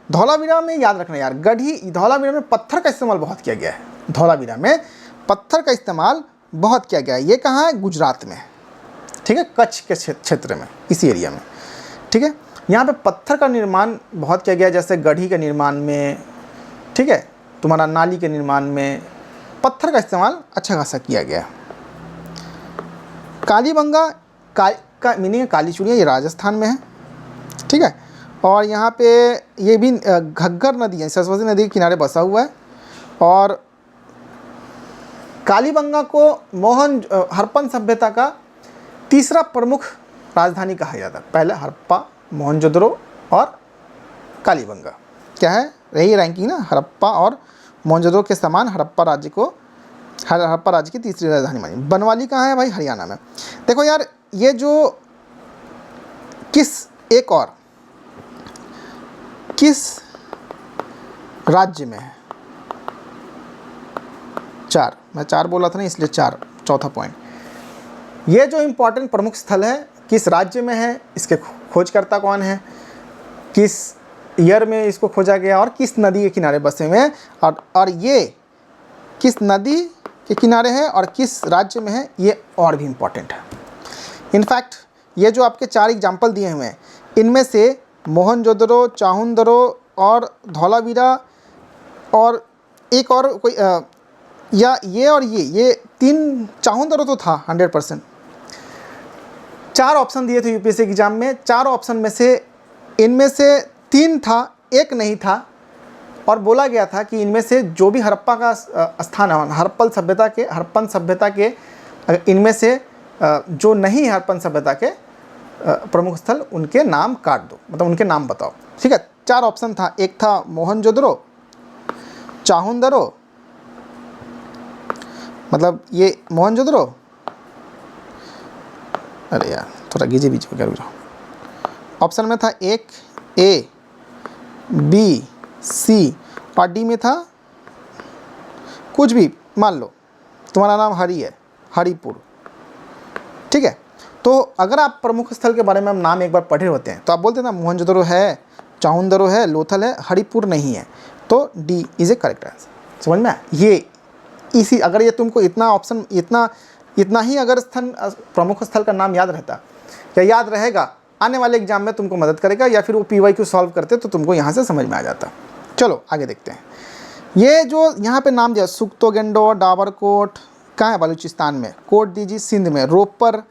धौलावीरा में याद रखना यार, गढ़ी, धौलावीरा में पत्थर का इस्तेमाल बहुत किया गया है। धौलावीरा में पत्थर का इस्तेमाल बहुत किया गया है। ये कहाँ है, गुजरात में। ठीक है, कच्छ के क्षेत्र में, इसी एरिया में। ठीक है, यहाँ पे पत्थर का निर्माण बहुत किया गया है, जैसे गढ़ी के निर्माण में, ठीक है, तुम्हारा नाली के निर्माण में पत्थर का इस्तेमाल अच्छा खासा किया गया। कालीबंगा का मीनिंग है काली चूड़ियाँ, ये राजस्थान में है। ठीक है, और यहाँ पे ये भी घग्गर नदी है, सरस्वती नदी के किनारे बसा हुआ है। और कालीबंगा को हड़प्पन सभ्यता का तीसरा प्रमुख राजधानी कहा जाता है। पहले हड़प्पा, मोहनजोदड़ो और कालीबंगा। क्या है, रही रैंकिंग ना, हड़प्पा और मोहनजोदड़ो के समान हड़प्पा राज्य की तीसरी राजधानी मानी। बनवाली कहाँ है भाई, हरियाणा में। देखो यार ये जो किस राज्य में है, 4, मैं 4 बोला था ना इसलिए 4, चौथा पॉइंट। ये जो इम्पोर्टेंट प्रमुख स्थल है किस राज्य में है, इसके खोजकर्ता कौन है, किस ईयर में इसको खोजा गया और किस नदी के किनारे बसे हुए हैं, और ये किस नदी के किनारे है और किस राज्य में है, ये और भी इम्पोर्टेंट है। इनफैक्ट ये जो आपके 4 एग्जाम्पल दिए हुए हैं, इनमें से मोहनजोदड़ो, चाहुंदरो और धौलावीरा और एक और कोई या ये और ये 3, चाहुंदरो तो था 100%। 4 ऑप्शन दिए थे यूपीएससी एग्जाम में, 4 ऑप्शन में से इनमें से 3 था, 1 नहीं था। और बोला गया था कि इनमें से जो भी हड़प्पा का स्थान है, हड़प्पन सभ्यता के इनमें से जो नहीं है हड़प्पन सभ्यता के प्रमुख स्थल, उनके नाम काट दो, मतलब उनके नाम बताओ। ठीक है, 4 ऑप्शन था, एक था मोहनजोदड़ो, चाहुंदरो, मतलब ये मोहनजोदड़ो, अरे यार थोड़ा गीजे बीच में रुक जाओ। ऑप्शन में था 1 ए, बी, सी और डी में था कुछ भी, मान लो तुम्हारा नाम हरि है, हरिपुर। ठीक है, तो अगर आप प्रमुख स्थल के बारे में हम नाम एक बार पढ़े होते हैं तो आप बोलते ना मोहनजोदड़ो है, चाहुंदरो है, लोथल है, हरिपुर नहीं है, तो D is A correct answer. समझ में आया? ये इसी, अगर ये तुमको इतना ऑप्शन, इतना ही अगर प्रमुख स्थल का नाम याद रहता या याद रहेगा, आने वाले एग्जाम में तुमको मदद करेगा, या फिर वो PYQ सॉल्व करते तो तुमको यहाँ से समझ में आ जाता। चलो आगे देखते हैं। ये जो यहाँ पे नाम दिया, सुक्तोगेंडो, डाबरकोट, कहाँ है, बलूचिस्तान में, कोट दीजी सिंध में, रोपर,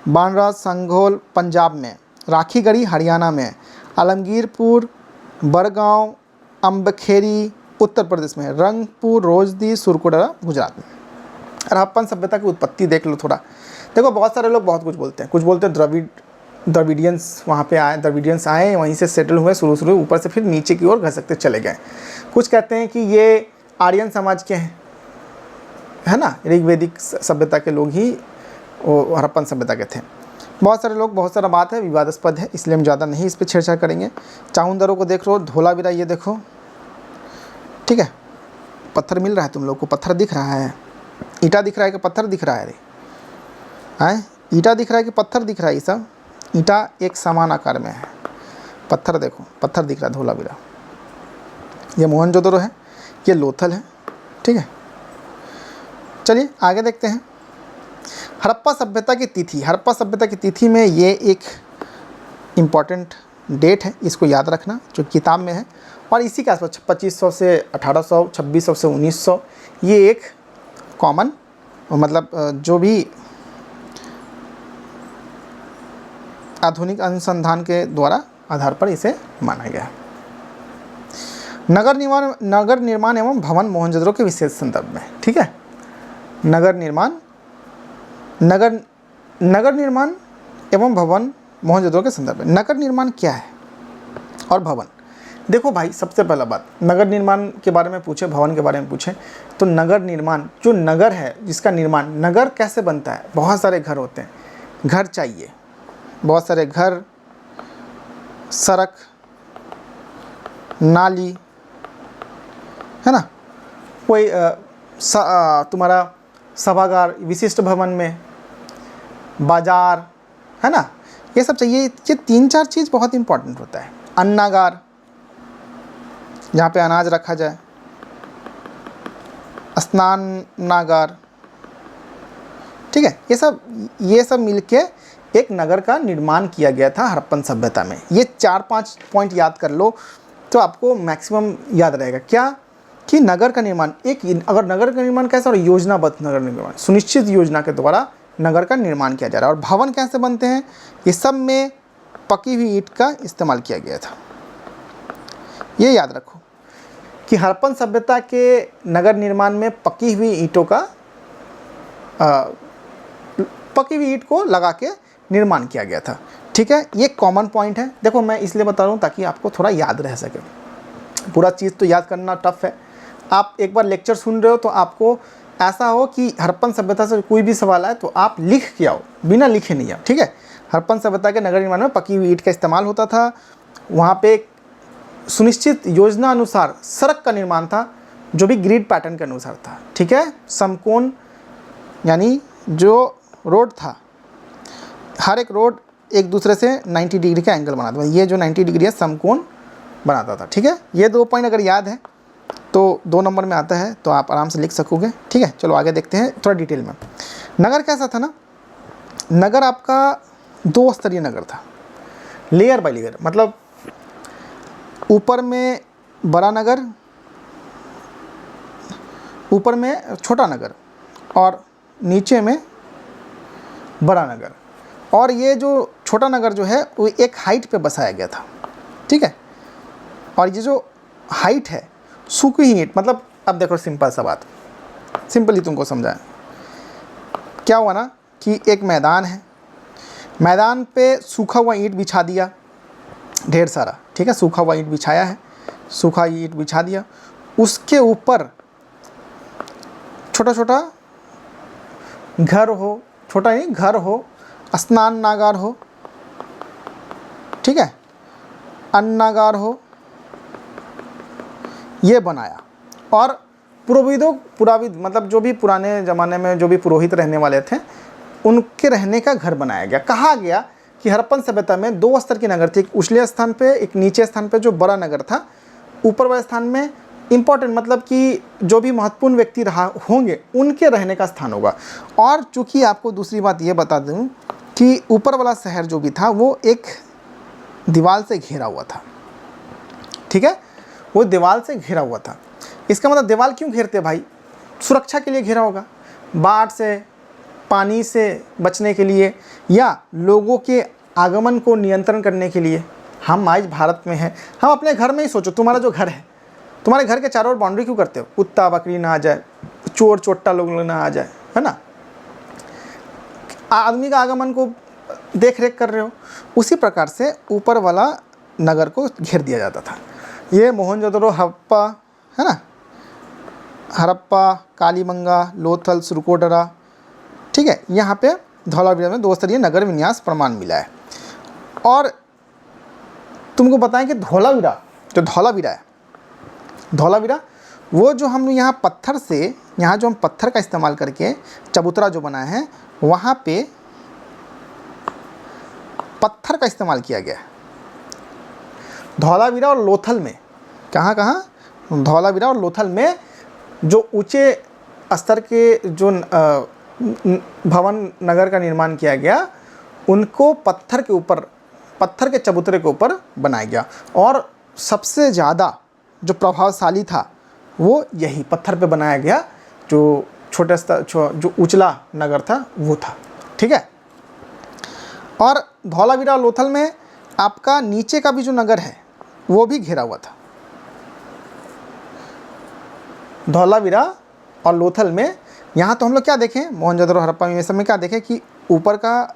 बांद्रा, संघोल पंजाब में, राखीगढ़ी हरियाणा में है, आलमगीरपुर, बड़गांव, अम्बखेरी उत्तर प्रदेश में है, रंगपुर, रोजदी, सुरकुंडा गुजरात में। हड़प्पन सभ्यता की उत्पत्ति देख लो थोड़ा। देखो बहुत सारे लोग बहुत कुछ बोलते हैं, कुछ बोलते हैं द्रविडियंस वहाँ पे आए, द्रविडियंस आए, वहीं से सेटल हुए, शुरू ऊपर से फिर नीचे की ओर घसकते चले गए। कुछ कहते हैं कि ये आर्यन समाज के हैं, है ना, ऋग्वेदिक सभ्यता के लोग ही वो हड़प्पन सभ्यता के थे। बहुत सारे लोग, बहुत सारा बात है, विवादास्पद है, इसलिए हम ज़्यादा नहीं इस पर छेड़छाड़ करेंगे। चामुंडरों को देख लो, धोलावीरा ये देखो, ठीक है, पत्थर मिल रहा है तुम लोग को, पत्थर दिख रहा है, ईंटा दिख रहा है कि पत्थर दिख रहा है? अरे ईंटा दिख रहा है कि पत्थर दिख रहा है? ये सब ईंटा एक समान आकार में है, पत्थर देखो, पत्थर दिख रहा है धोलावीरा। ये मोहनजोदड़ो है, ये लोथल है, ठीक है। चलिए आगे देखते हैं। हड़प्पा सभ्यता की तिथि, हड़प्पा सभ्यता की तिथि में ये एक इम्पॉर्टेंट डेट है, इसको याद रखना, जो किताब में है, और इसी के आसपास 2500 से 1800, 2600 से 1900, ये एक कॉमन मतलब जो भी आधुनिक अनुसंधान के द्वारा आधार पर इसे माना गया है। नगर निर्माण एवं भवन मोहनजोदड़ो के विशेष संदर्भ में, ठीक है। नगर निर्माण एवं भवन मोहनजोदड़ो के संदर्भ में। नगर निर्माण क्या है और भवन? देखो भाई, सबसे पहला बात, नगर निर्माण के बारे में पूछे, भवन के बारे में पूछे, तो नगर निर्माण, जो नगर है जिसका निर्माण, नगर कैसे बनता है? बहुत सारे घर होते हैं, घर चाहिए, बहुत सारे घर, सड़क, नाली, है ना, कोई तुम्हारा सभागार, विशिष्ट भवन में बाजार, है ना, ये सब चाहिए। ये 3-4 चीज़ बहुत इंपॉर्टेंट होता है। अन्नागार, जहाँ पे अनाज रखा जाए, स्नानागार, ठीक है, ये सब मिलके एक नगर का निर्माण किया गया था हड़प्पन सभ्यता में। ये 4-5 पॉइंट याद कर लो तो आपको मैक्सिमम याद रहेगा। क्या कि नगर का निर्माण, अगर नगर का निर्माण कैसा, और योजनाबद्ध नगर निर्माण, सुनिश्चित योजना के द्वारा नगर का निर्माण किया जा रहा है। और भवन कैसे बनते हैं, ये सब में पकी हुई ईंट का इस्तेमाल किया गया था। ये याद रखो कि हड़प्पन सभ्यता के नगर निर्माण में पकी हुई ईंट को लगा के निर्माण किया गया था, ठीक है। ये कॉमन पॉइंट है। देखो मैं इसलिए बता रहा हूँ ताकि आपको थोड़ा याद रह सके, पूरा चीज़ तो याद करना टफ है। आप एक बार लेक्चर सुन रहे हो तो आपको ऐसा हो कि हड़प्पन सभ्यता से कोई भी सवाल आए तो आप लिख के आओ, बिना लिखे नहीं आओ, ठीक है। हड़प्पन सभ्यता के नगर निर्माण में पकी हुई ईंट का इस्तेमाल होता था। वहाँ पे सुनिश्चित योजना अनुसार सड़क का निर्माण था, जो भी ग्रिड पैटर्न के अनुसार था, ठीक है। समकोण यानी जो रोड था, हर एक रोड एक दूसरे से 90 डिग्री का एंगल बनाता था। ये जो 90 डिग्री है समकोण बनाता था, ठीक है। ये 2 पॉइंट अगर याद है तो 2 नंबर में आता है, तो आप आराम से लिख सकोगे, ठीक है। चलो आगे देखते हैं थोड़ा डिटेल में। नगर कैसा था ना, नगर आपका 2 स्तरीय नगर था, लेयर बाय लेयर, मतलब ऊपर में बड़ा नगर, ऊपर में छोटा नगर और नीचे में बड़ा नगर। और ये जो छोटा नगर जो है वो एक हाइट पे बसाया गया था, ठीक है। और ये जो हाइट है, सूखी ईंट, मतलब अब देखो सिंपल सा बात, सिंपली तुमको समझाएं। क्या हुआ ना कि एक मैदान है, मैदान पे सूखा हुआ ईंट बिछा दिया ढेर सारा, ठीक है। सूखा हुआ ईंट बिछाया है, सूखा ईंट बिछा दिया, उसके ऊपर छोटा छोटा घर हो, छोटा नहीं घर हो, स्नान नागार हो, ठीक है, अन्नागार हो, ये बनाया। और पुराविद मतलब जो भी पुराने ज़माने में जो भी पुरोहित रहने वाले थे, उनके रहने का घर बनाया गया। कहा गया कि हड़प्पन सभ्यता में 2 स्तर की नगर थी, एक उछले स्थान पे, एक नीचे स्थान पे जो बड़ा नगर था। ऊपर वाले स्थान में इम्पोर्टेंट मतलब कि जो भी महत्वपूर्ण व्यक्ति रहा होंगे उनके रहने का स्थान होगा। और चूँकि आपको दूसरी बात ये बता दूँ कि ऊपर वाला शहर जो भी था वो एक दीवार से घिरा हुआ था, ठीक है, वो दीवार से घिरा हुआ था। इसका मतलब दीवार क्यों घेरते भाई? सुरक्षा के लिए घेरा होगा, बाढ़ से, पानी से बचने के लिए, या लोगों के आगमन को नियंत्रण करने के लिए हम आज भारत में हैं। हम अपने घर में ही सोचो, तुम्हारा जो घर है, तुम्हारे घर के चारों ओर बाउंड्री क्यों करते हो? कुत्ता बकरी ना आ जाए, चोर चोट्टा लोग ना आ जाए, है ना। आदमी का आगमन को देख रेख कर रहे हो। उसी प्रकार से ऊपर वाला नगर को घेर दिया जाता था। ये मोहनजोदड़ो, हड़प्पा, है ना, हड़प्पा, कालीबंगा, लोथल, सुरकोटरा, ठीक है। यहाँ पे धौलावीरा में 2 स्तरीय नगर विन्यास प्रमाण मिला है। और तुमको बताएं कि धौलावीरा, जो धौलावीरा है, धौलावीरा वो जो हम यहाँ पत्थर से, यहाँ जो हम पत्थर का इस्तेमाल करके चबूतरा जो बनाए हैं, वहाँ पे पत्थर का इस्तेमाल किया गया है। धौलावीरा और लोथल में, कहाँ कहाँ, धौलावीरा और लोथल में जो ऊंचे स्तर के जो भवन नगर का निर्माण किया गया, उनको पत्थर के ऊपर, पत्थर के चबूतरे के ऊपर बनाया गया। और सबसे ज़्यादा जो प्रभावशाली था वो यही पत्थर पे बनाया गया, जो छोटे स्तर, जो उचला नगर था वो था, ठीक है। और धौलावीरा और लोथल में आपका नीचे का भी जो नगर है वो भी घिरा हुआ था। धौलावीरा और लोथल में यहाँ तो हम लोग क्या देखें, मोहनजोदड़ो, हड़प्पा में सब में क्या देखें कि ऊपर का,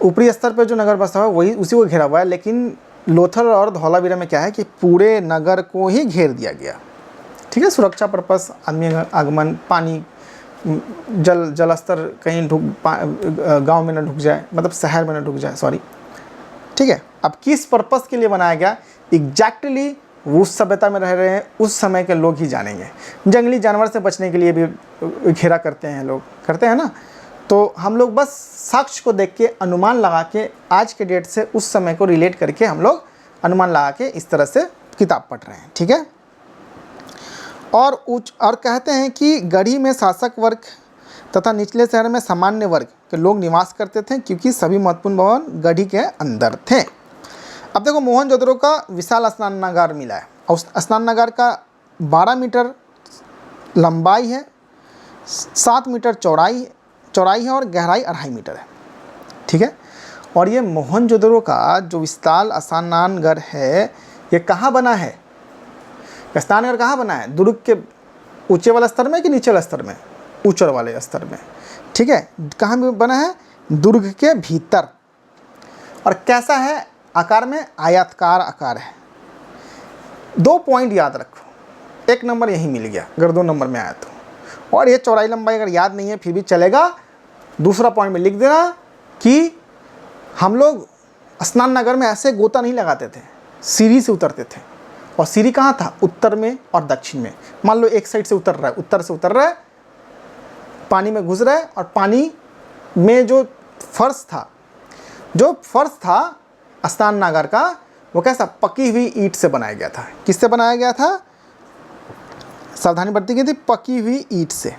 ऊपरी स्तर पे जो नगर बसा हुआ है वही उसी को घेरा हुआ है। लेकिन लोथल और धौलावीरा में क्या है कि पूरे नगर को ही घेर दिया गया, ठीक है। सुरक्षा पर्पस, आदमी आगमन, पानी, जल स्तर कहीं गांव में न ढुक जाए, मतलब शहर में न ढुक जाए, सॉरी, ठीक है। अब किस पर्पस के लिए बनाया गया एग्जैक्टली उस सभ्यता में रह रहे हैं उस समय के लोग ही जानेंगे। जंगली जानवर से बचने के लिए भी घेरा करते हैं लोग, करते हैं ना। तो हम लोग बस साक्ष्य को देख के अनुमान लगा के आज के डेट से उस समय को रिलेट करके हम लोग अनुमान लगा के इस तरह से किताब पढ़ रहे हैं, ठीक है। और कहते हैं कि गढ़ी में शासक वर्ग तथा निचले शहर में सामान्य वर्ग के लोग निवास करते थे, क्योंकि सभी महत्वपूर्ण भवन गढ़ी के अंदर थे। अब देखो, मोहनजोदड़ो का विशाल स्नानागार मिला है और उस स्नानागार का 12 मीटर लंबाई है, 7 मीटर चौड़ाई है और गहराई 2.5 मीटर है, ठीक है। और ये मोहनजोदड़ो का जो विशाल स्नानागार है, ये कहाँ बना है? स्नानागार कहाँ बना है? दुर्ग के ऊंचे वाले स्तर में कि नीचे वाले स्तर में? ऊंचे वाले स्तर में, ठीक है। कहाँ में बना है? दुर्ग के भीतर। और कैसा है आकार में? आयताकार आकार है। 2 पॉइंट याद रखो, 1 नंबर यही मिल गया अगर 2 नंबर में आया तो। और ये चौड़ाई लंबाई अगर याद नहीं है फिर भी चलेगा, दूसरा पॉइंट में लिख देना कि हम लोग स्नानागार में ऐसे गोता नहीं लगाते थे, सीढ़ी से उतरते थे। और सीढ़ी कहाँ था? उत्तर में और दक्षिण में। मान लो एक साइड से उतर रहा है, उत्तर से उतर रहा है, पानी में घुस रहा है, और पानी में जो फर्श था स्नानागार का, वो कैसा? पकी हुई ईंट से बनाया गया था। किससे बनाया गया था? सावधानी बरती गई थी, पकी हुई ईंट से,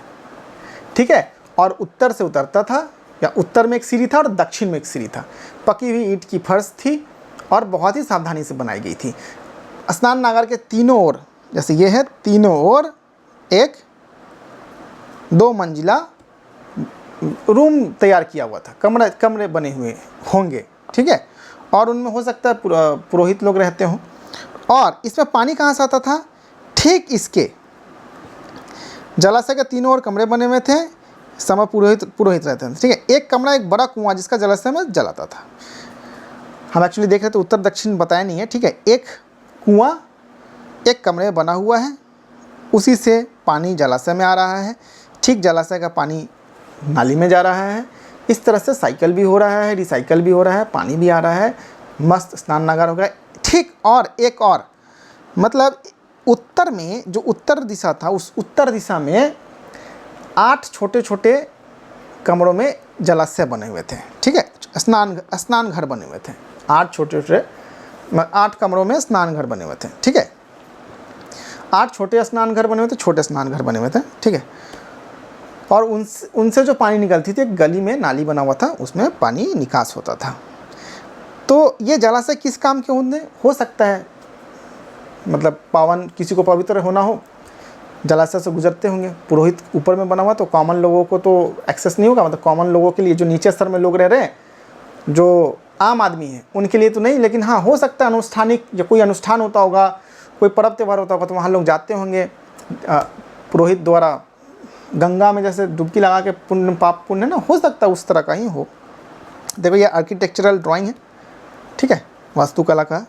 ठीक है। और उत्तर से उतरता था, या उत्तर में एक सीढ़ी था और दक्षिण में एक सीढ़ी था। पकी हुई ईंट की फर्श थी और बहुत ही सावधानी से बनाई गई थी। स्नानागार के तीनों ओर, जैसे ये है, तीनों ओर एक 2 मंजिला रूम तैयार किया हुआ था, कमरे बने हुए होंगे, ठीक है। और उनमें हो सकता है पुरोहित लोग रहते हों। और इसमें पानी कहाँ से आता था? ठीक इसके जलाशय के तीनों ओर कमरे बने हुए थे, समय पुरोहित रहते थे, ठीक है। एक कमरा, एक बड़ा कुआं जिसका जलाशय में जल आता था। हम एक्चुअली देख रहे थे उत्तर दक्षिण बताया नहीं है, ठीक है। एक कुआं एक कमरे में बना हुआ है, उसी से पानी जलाशय में आ रहा है, ठीक जलाशय का पानी नाली में जा रहा है। इस तरह से साइकिल भी हो रहा है, रिसाइकल भी हो रहा है, पानी भी आ रहा है, मस्त स्नानागार हो गया, ठीक। और एक और, मतलब उत्तर में जो उत्तर दिशा था, उस उत्तर दिशा में 8 छोटे छोटे कमरों में जलाशय बने हुए थे, ठीक है। स्नान घर बने हुए थे, 8 छोटे छोटे, 8 कमरों में स्नान घर बने हुए थे, ठीक है। 8 छोटे स्नान घर बने हुए थे, छोटे स्नान घर बने हुए थे, ठीक है। और उनसे जो पानी निकलती थी, एक गली में नाली बना हुआ था, उसमें पानी निकास होता था। तो ये जलाशय किस काम के होंगे? हो सकता है मतलब पावन, किसी को पवित्र होना हो, जलाशय से गुजरते होंगे। पुरोहित ऊपर में बना हुआ, तो कॉमन लोगों को तो एक्सेस नहीं होगा, मतलब कॉमन लोगों के लिए, जो नीचे स्तर में लोग रह रहे हैं, जो आम आदमी है उनके लिए तो नहीं, लेकिन हाँ हो सकता है अनुष्ठानिक या कोई अनुष्ठान होता होगा, कोई पर्व त्यौहार होता होगा तो वहाँ लोग जाते होंगे पुरोहित द्वारा गंगा में जैसे डुबकी लगा के पुण्य पाप पुण्य ना, हो सकता है उस तरह का ही हो। देखो ये आर्किटेक्चरल ड्राइंग है, ठीक है, वास्तुकला का।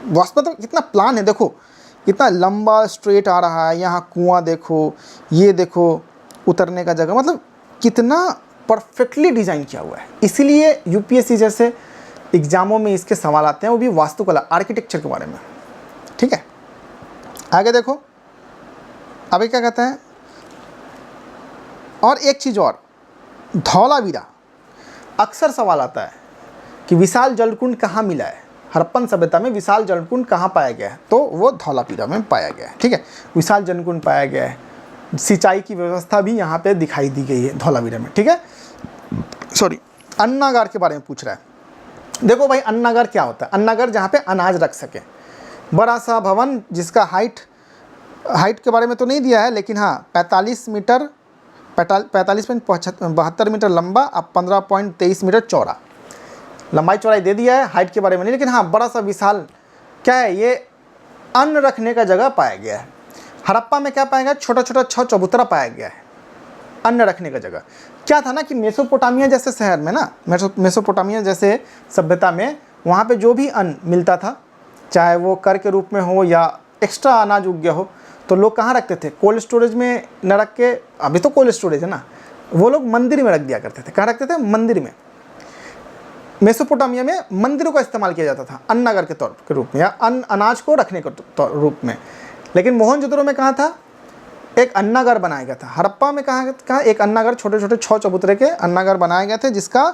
वास्तु तो कितना प्लान है, देखो कितना लंबा स्ट्रेट आ रहा है, यहाँ कुआं देखो, ये देखो उतरने का जगह, मतलब कितना परफेक्टली डिज़ाइन किया हुआ है। इसीलिए यूपीएससी जैसे एग्जामों में इसके सवाल आते हैं, वो भी वास्तुकला आर्किटेक्चर के बारे में, ठीक है। आगे देखो अभी क्या कहते हैं, और एक चीज़ और, धौलावीरा अक्सर सवाल आता है कि विशाल जलकुंड कहाँ मिला है, हड़प्पन सभ्यता में विशाल जलकुंड कहाँ पाया गया है, तो वो धौलावीरा में पाया गया है, ठीक है। विशाल जलकुंड पाया गया है, सिंचाई की व्यवस्था भी यहाँ पे दिखाई दी गई है धौलावीरा में, ठीक है। सॉरी, अन्नागार के बारे में पूछ रहा है। देखो भाई अन्नागार क्या होता है, अन्नागार जहाँ पे अनाज रख सके, बड़ा सा भवन जिसका हाइट के बारे में तो नहीं दिया है, लेकिन हाँ 45 मीटर 45.72 मीटर लंबा, अब 15.23 मीटर चौड़ा, लंबाई चौड़ाई दे दिया है, हाइट के बारे में नहीं, लेकिन हाँ बड़ा सा विशाल क्या है, ये अन्न रखने का जगह पाया गया है। हड़प्पा में क्या पाया गया, छोटा छोटा 6 चबूतरा पाया गया है, अन्न रखने का जगह। क्या था ना कि मेसोपोटामिया जैसे शहर में ना, मेसोपोटामिया जैसे सभ्यता में, वहाँ पे जो भी अन्न मिलता था, चाहे वो कर के रूप में हो या एक्स्ट्रा अनाज उग गया हो, तो लोग कहाँ रखते थे, कोल्ड स्टोरेज में न रख के, अभी तो कोल्ड स्टोरेज है ना, वो लोग मंदिर में रख दिया करते थे। कहाँ रखते थे, मंदिर में। मेसोपोटामिया में मंदिरों का इस्तेमाल किया जाता था अन्नागार के तौर के रूप में, या अनाज को रखने के रूप में। लेकिन मोहनजोदड़ो में कहाँ था, एक अन्नागार बनाया गया था। हड़प्पा में कहाँ एक अन्नागार, छोटे छोटे 6 चबूतरे के अन्नागार बनाए गए थे, जिसका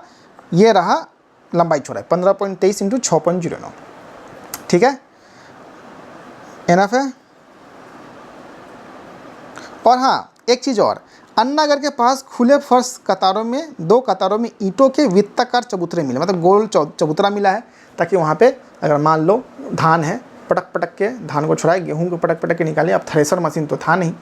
ये रहा लंबाई चौड़ाई 15.23 इंटू 6.09, ठीक है, एनफ है। और हाँ एक चीज़ और, अन्नागार के पास खुले फर्श कतारों में 2 कतारों में ईंटों के वृत्ताकार चबूतरे मिले, मतलब गोल चबूतरा मिला है, ताकि वहाँ पे अगर मान लो धान है, पटक पटक के धान को छुड़ाए, गेहूँ को पटक पटक के निकाले। अब थ्रेसर मशीन तो था नहीं,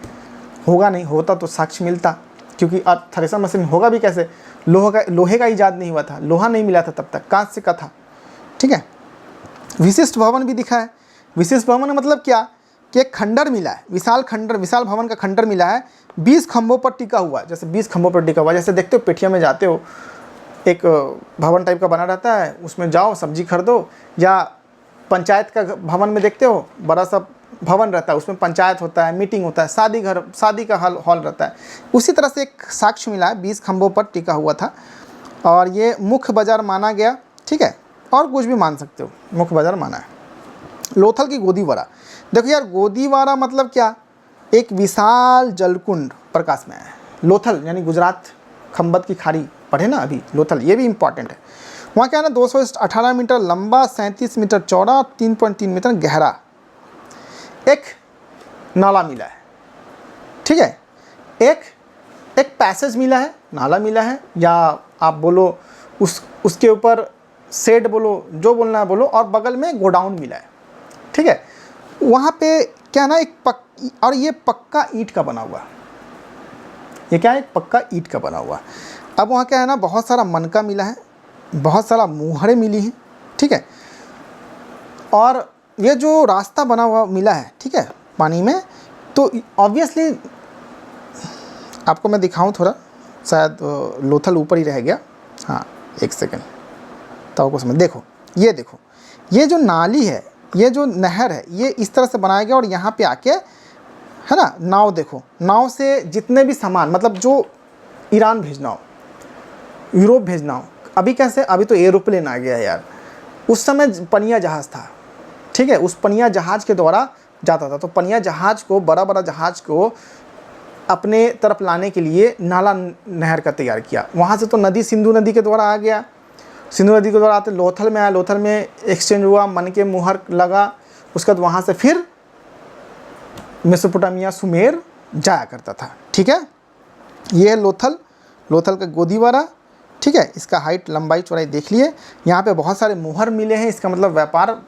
होगा नहीं, होता तो साक्ष्य मिलता, क्योंकि अब थ्रेसर मशीन होगा भी कैसे, लोहे का ईजाद नहीं हुआ था, लोहा नहीं मिला था तब तक, कांस्य का था, ठीक है। विशिष्ट भवन भी दिखा है। विशिष्ट भवन मतलब क्या कि एक खंडर मिला है, विशाल भवन का खंडर मिला है, 20 खंभों पर टिका हुआ, जैसे 20 खंभों पर टिका हुआ, जैसे देखते हो पेठिया में जाते हो, एक भवन टाइप का बना रहता है, उसमें जाओ सब्जी खरीदो, या पंचायत का भवन में देखते हो बड़ा सा भवन रहता है, उसमें पंचायत होता है, मीटिंग होता है, शादी का हॉल रहता है। उसी तरह से एक साक्ष्य मिला है, 20 खंभों पर टिका हुआ था, और ये मुख्य बाजार माना गया, ठीक है, और कुछ भी मान सकते हो, मुख्य बाजार माना है। लोथल की गोदीवारा, देखो यार गोदीवारा मतलब क्या, एक विशाल जलकुंड प्रकाश में है। लोथल यानी गुजरात खंबत की खाड़ी पढ़े ना अभी, लोथल, ये भी इंपॉर्टेंट है। वहाँ क्या है ना, 218 मीटर लंबा, 37 मीटर चौड़ा, 3.3 मीटर गहरा एक नाला मिला है, ठीक है। एक पैसेज मिला है, नाला मिला है, या आप बोलो उसके ऊपर शेड बोलो, जो बोलना है बोलो, और बगल में गोडाउन मिला है, ठीक है। वहाँ पे क्या ना और ये पक्का ईंट का बना हुआ, ये क्या है, एक पक्का ईंट का बना हुआ। अब वहाँ क्या है ना, बहुत सारा मनका मिला है, बहुत सारा मुहरें मिली हैं, ठीक है। और ये जो रास्ता बना हुआ मिला है, ठीक है, पानी में, तो ऑब्वियसली आपको मैं दिखाऊं थोड़ा, शायद लोथल ऊपर ही रह गया, हाँ एक सेकेंड, तब आपको समझ। देखो ये जो नाली है, ये जो नहर है, ये इस तरह से बनाया गया, और यहाँ पे आके है ना नाव, देखो नाव से जितने भी सामान, मतलब जो ईरान भेजना हो, यूरोप भेजना हो, अभी कैसे, अभी तो एरोप्लेन आ गया है यार, उस समय पनिया जहाज़ था, ठीक है, उस पनिया जहाज़ के द्वारा जाता था। तो पनिया जहाज़ को, बड़ा जहाज़ को अपने तरफ लाने के लिए नाला नहर का तैयार किया। वहाँ से तो नदी सिंधु नदी के द्वारा आ गया, सिंधु नदी के द्वारा आते लोथल में आया, लोथल में एक्सचेंज हुआ, मन के मुहर लगा, उसके बाद वहाँ से फिर मेसोपोटामिया सुमेर जाया करता था, ठीक है। ये है लोथल का गोदीवारा, ठीक है। इसका हाइट लंबाई चौड़ाई देख लिए, यहाँ पे बहुत सारे मुहर मिले हैं, इसका मतलब व्यापार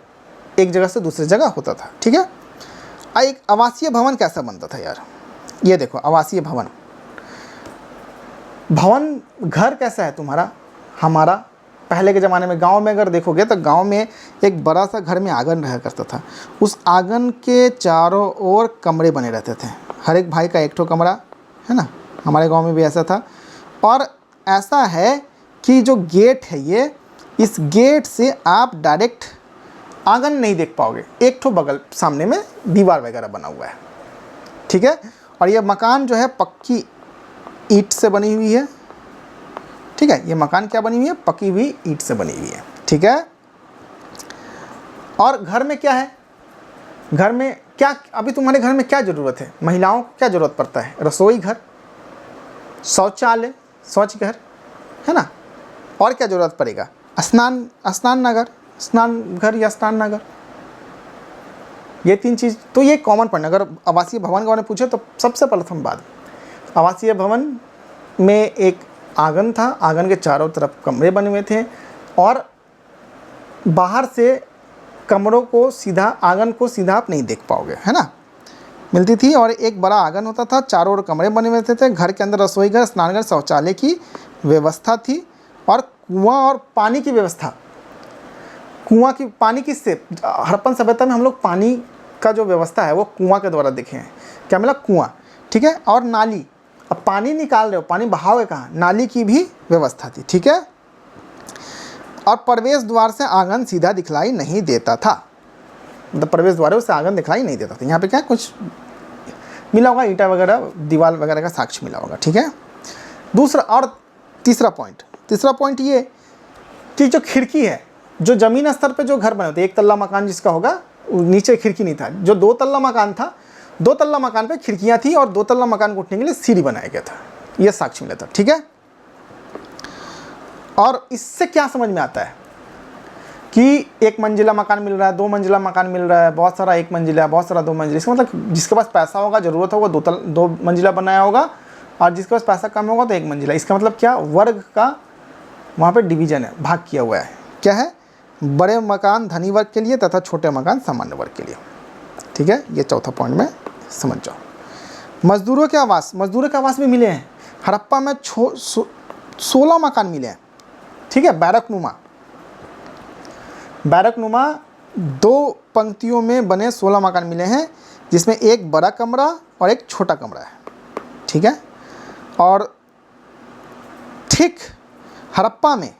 एक जगह से दूसरी जगह होता था, ठीक है। एक आवासीय भवन कैसा बनता था यार, ये देखो आवासीय भवन घर कैसा है तुम्हारा, हमारा, पहले के ज़माने में गांव में अगर देखोगे तो गांव में एक बड़ा सा घर में आंगन रहा करता था। उस आंगन के चारों ओर कमरे बने रहते थे, हर एक भाई का एक ठो कमरा, है ना। हमारे गांव में भी ऐसा था। और ऐसा है कि जो गेट है ये, इस गेट से आप डायरेक्ट आंगन नहीं देख पाओगे, एक ठो बगल सामने में दीवार वगैरह बना हुआ है, ठीक है। और ये मकान जो है पक्की ईंट से बनी हुई है, ठीक है। ये मकान क्या बनी हुई है, पकी हुई ईंट से बनी हुई है, ठीक है। और घर में क्या है, घर में क्या, अभी तुम्हारे घर में क्या ज़रूरत है, महिलाओं को क्या ज़रूरत पड़ता है, रसोई घर, शौचालय, शौच घर, है ना। और क्या ज़रूरत पड़ेगा, स्नान घर या स्नान नगर, ये 3 चीज़। तो ये कॉमन पॉइंट। अगर आवासीय भवन के बारे में पूछे तो सबसे प्रथम बात, आवासीय भवन में एक आंगन था, आंगन के चारों तरफ कमरे बने हुए थे और बाहर से कमरों को सीधा, आंगन को सीधा आप नहीं देख पाओगे, है ना, मिलती थी। और एक बड़ा आंगन होता था, चारों ओर कमरे बने हुए थे। घर के अंदर रसोई घर, स्नानघर, शौचालय की व्यवस्था थी और कुआं और पानी की व्यवस्था। कुआं की पानी किससे, हड़प्पन सभ्यता में हम लोग पानी का जो व्यवस्था है वो कुआं के द्वारा देखे हैं। क्या मिला, कुआं, ठीक है। और नाली, अब पानी निकाल रहे हो, पानी बहाओगे कहाँ, नाली की भी व्यवस्था थी, ठीक है। और प्रवेश द्वार से आंगन सीधा दिखलाई नहीं देता था, मतलब प्रवेश द्वार से आंगन दिखलाई नहीं देता था। यहाँ पे क्या कुछ मिला होगा, ईंटा वगैरह, दीवार वगैरह का साक्ष्य मिला होगा, ठीक है। दूसरा और तीसरा पॉइंट ये कि जो खिड़की है, जो ज़मीन स्तर पे जो घर बने होते, 1 तल्ला मकान जिसका होगा, नीचे खिड़की नहीं था। जो 2 तल्ला मकान था, 2 तल्ला मकान पे खिड़कियां थी और 2 तल्ला मकान को उठने के लिए सीढ़ी बनाया गया था, यह साक्ष्य मिला था, ठीक है। और इससे क्या समझ में आता है कि 1 मंजिला मकान मिल रहा है, 2 मंजिला मकान मिल रहा है, बहुत सारा 1 मंजिला, बहुत सारा 2 मंजिला। इसका मतलब जिसके पास पैसा होगा, ज़रूरत होगा, 2 मंजिला बनाया होगा, और जिसके पास पैसा कम होगा तो 1 मंजिला। इसका मतलब क्या, वर्ग का वहाँ पे डिवीजन है, भाग किया हुआ है। क्या है, बड़े मकान धनी वर्ग के लिए तथा छोटे मकान सामान्य वर्ग के लिए, ठीक है। ये चौथा पॉइंट में समझ जाओ। मजदूरों के आवास भी मिले हैं। हड़प्पा में 16 मकान मिले हैं, ठीक है। बैरक नुमा 2 पंक्तियों में बने 16 मकान मिले हैं, जिसमें एक बड़ा कमरा और एक छोटा कमरा है, ठीक है। और ठीक हड़प्पा में,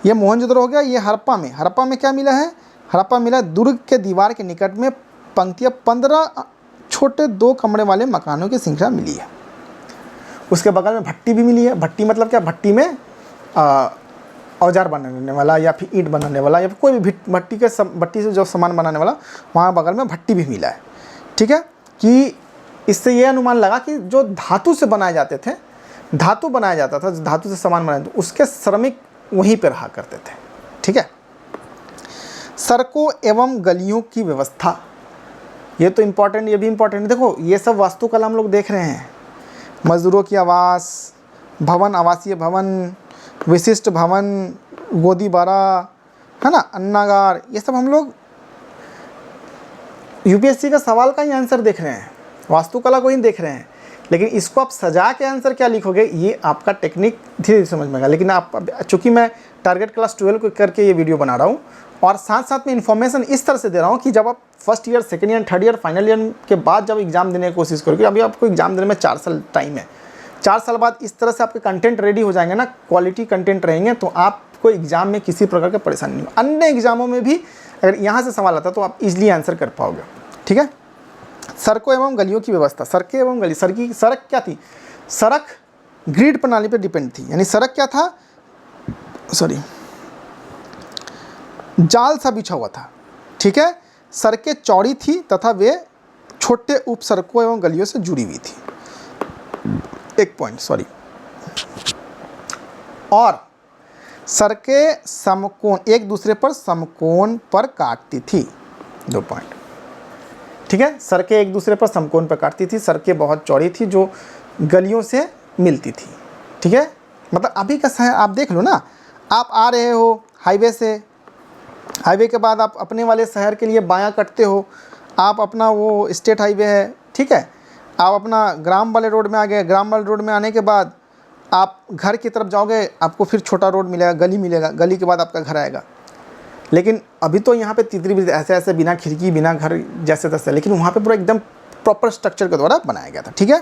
ये मोहनजोदड़ो हो गया, ये हड़प्पा में क्या मिला है, हड़प्पा मिला दुर्ग के दीवार के निकट में पंक्तियाँ 15 छोटे 2 कमरे वाले मकानों की श्रृंखला मिली है। उसके बगल में भट्टी भी मिली है। भट्टी मतलब क्या, भट्टी में औजार बनाने वाला या फिर ईंट बनाने वाला या फिर कोई भी भट्टी से जो सामान बनाने वाला, वहाँ बगल में भट्टी भी मिला है, ठीक है। कि इससे ये अनुमान लगा कि जो धातु से बनाए जाते थे, धातु बनाया जाता था, धातु से सामान बनाया, तो उसके श्रमिक वहीं पर रहा करते थे, ठीक है। सड़कों एवं गलियों की व्यवस्था, ये तो इम्पोर्टेंट, ये भी इम्पोर्टेंट। देखो ये सब वास्तुकला हम लोग देख रहे हैं। मजदूरों की आवास भवन, आवासीय भवन, विशिष्ट भवन, गोदी बारा, है ना, अन्नागार, ये सब हम लोग यूपीएससी का सवाल का ही आंसर देख रहे हैं, वास्तुकला को ही देख रहे हैं। लेकिन इसको आप सजा के आंसर क्या लिखोगे, ये आपका टेक्निक धीरे धीरे समझ में आएगा। लेकिन आप, चूँकि मैं टारगेट क्लास 12 को करके ये वीडियो बना रहा हूँ और साथ साथ में इन्फॉर्मेशन इस तरह से दे रहा हूँ कि जब आप first year, second year, third year, final year के बाद जब एग्ज़ाम देने की कोशिश करोगे, अभी आपको एग्ज़ाम देने में 4 साल टाइम है, 4 साल बाद इस तरह से आपके कंटेंट रेडी हो जाएंगे ना, क्वालिटी कंटेंट रहेंगे, तो आपको एग्ज़ाम में किसी प्रकार की परेशानी नहीं हो। अन्य एग्जामों में भी अगर यहाँ से सवाल आता है तो आप इजीली आंसर कर पाओगे, ठीक है। सड़कों एवं गलियों की व्यवस्था, सड़कें एवं गली, सड़क क्या थी, सड़क ग्रिड प्रणाली पर डिपेंड थी। यानी सड़क क्या था, जाल सा बिछा हुआ था, ठीक है। सड़कें चौड़ी थी तथा वे छोटे उप सड़कों एवं गलियों से जुड़ी हुई थी। एक पॉइंट, और सड़कें समकोण, एक दूसरे पर समकोण पर काटती थी। 2 पॉइंट, ठीक है। सड़कें एक दूसरे पर समकोण पर काटती थी, सड़कें बहुत चौड़ी थी जो गलियों से मिलती थी, ठीक है। मतलब अभी का शहर आप देख लो ना, आप आ रहे हो हाईवे से, हाईवे के बाद आप अपने वाले शहर के लिए बायां कटते हो, आप अपना वो स्टेट हाईवे है, ठीक है, आप अपना ग्राम वाले रोड में आ गए, ग्राम वाले रोड में आने के बाद आप घर की तरफ जाओगे आपको फिर छोटा रोड मिलेगा, गली मिलेगा, गली के बाद आपका घर आएगा। लेकिन अभी तो यहाँ पे तितली भी ऐसे ऐसे बिना खिड़की बिना घर जैसे तैसे, लेकिन वहाँ पे पूरा एकदम प्रॉपर स्ट्रक्चर के द्वारा बनाया गया था। ठीक है,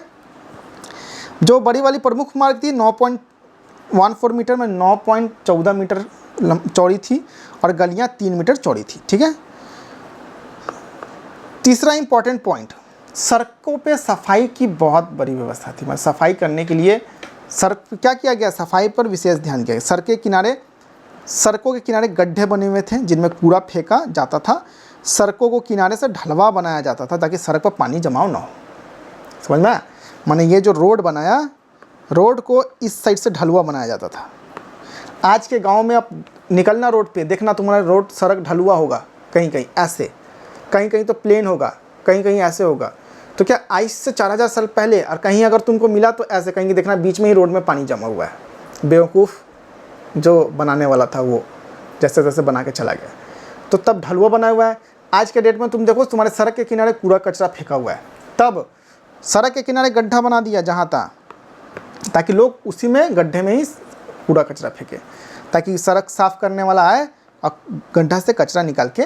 जो बड़ी वाली प्रमुख मार्ग थी 9.14 मीटर में 9.14 मीटर चौड़ी थी और गलियाँ 3 मीटर चौड़ी थी। ठीक है, तीसरा इंपॉर्टेंट पॉइंट, सड़कों पे सफाई की बहुत बड़ी व्यवस्था थी। मतलब सफाई करने के लिए सड़क क्या किया गया, सफाई पर विशेष ध्यान दिया गया। सड़कों के किनारे गड्ढे बने हुए थे जिनमें कूड़ा फेंका जाता था। सड़कों को किनारे से ढलवा बनाया जाता था ताकि सड़क पर पानी जमाव ना हो। समझ में? माने ये जो रोड बनाया, रोड को इस साइड से ढलवा बनाया जाता था। आज के गांव में आप निकलना रोड पे, देखना तुम्हारा रोड सड़क ढलुआ होगा, कहीं कहीं ऐसे, कहीं कहीं तो प्लेन होगा, कहीं कहीं ऐसे होगा। तो क्या आज से 4000 साल पहले, और कहीं अगर तुमको मिला तो ऐसे कहीं देखना बीच में ही रोड में पानी जमा हुआ है। बेवकूफ़ जो बनाने वाला था वो जैसे तैसे बना के चला गया, तो तब ढलुआ बना हुआ है। आज के डेट में तुम देखो तुम्हारे सड़क के किनारे कूड़ा कचरा फेंका हुआ है, तब सड़क के किनारे गड्ढा बना दिया जहाँ था, ताकि लोग उसी में गड्ढे में ही कूड़ा कचरा फेंके, ताकि सड़क साफ़ करने वाला आए और गड्ढा से कचरा निकाल के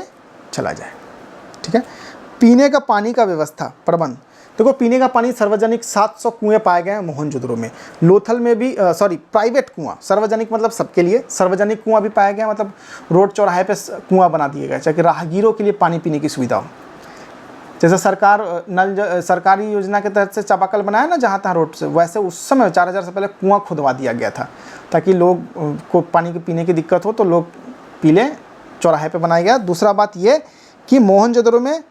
चला जाए। ठीक है, पीने का पानी का व्यवस्था प्रबंध, देखो पीने का पानी सार्वजनिक 700 कुएँ पाए गए हैं मोहनजोदड़ो में। लोथल में भी प्राइवेट कुआं, सार्वजनिक मतलब सबके लिए, सार्वजनिक कुआं भी पाया गया, मतलब रोड चौराहे पे कुआं बना दिए गए ताकि राहगीरों के लिए पानी पीने की सुविधा हो। जैसे सरकारी योजना के तहत से चापाकल बनाया ना जहाँ तहाँ रोड से, वैसे उस समय 4000 से पहले कुआं खुदवा दिया गया था ताकि लोग को पानी के पीने की दिक्कत हो तो लोग पी लें, चौराहे पे बनाया गया। दूसरा बात ये कि मोहनजोदड़ो में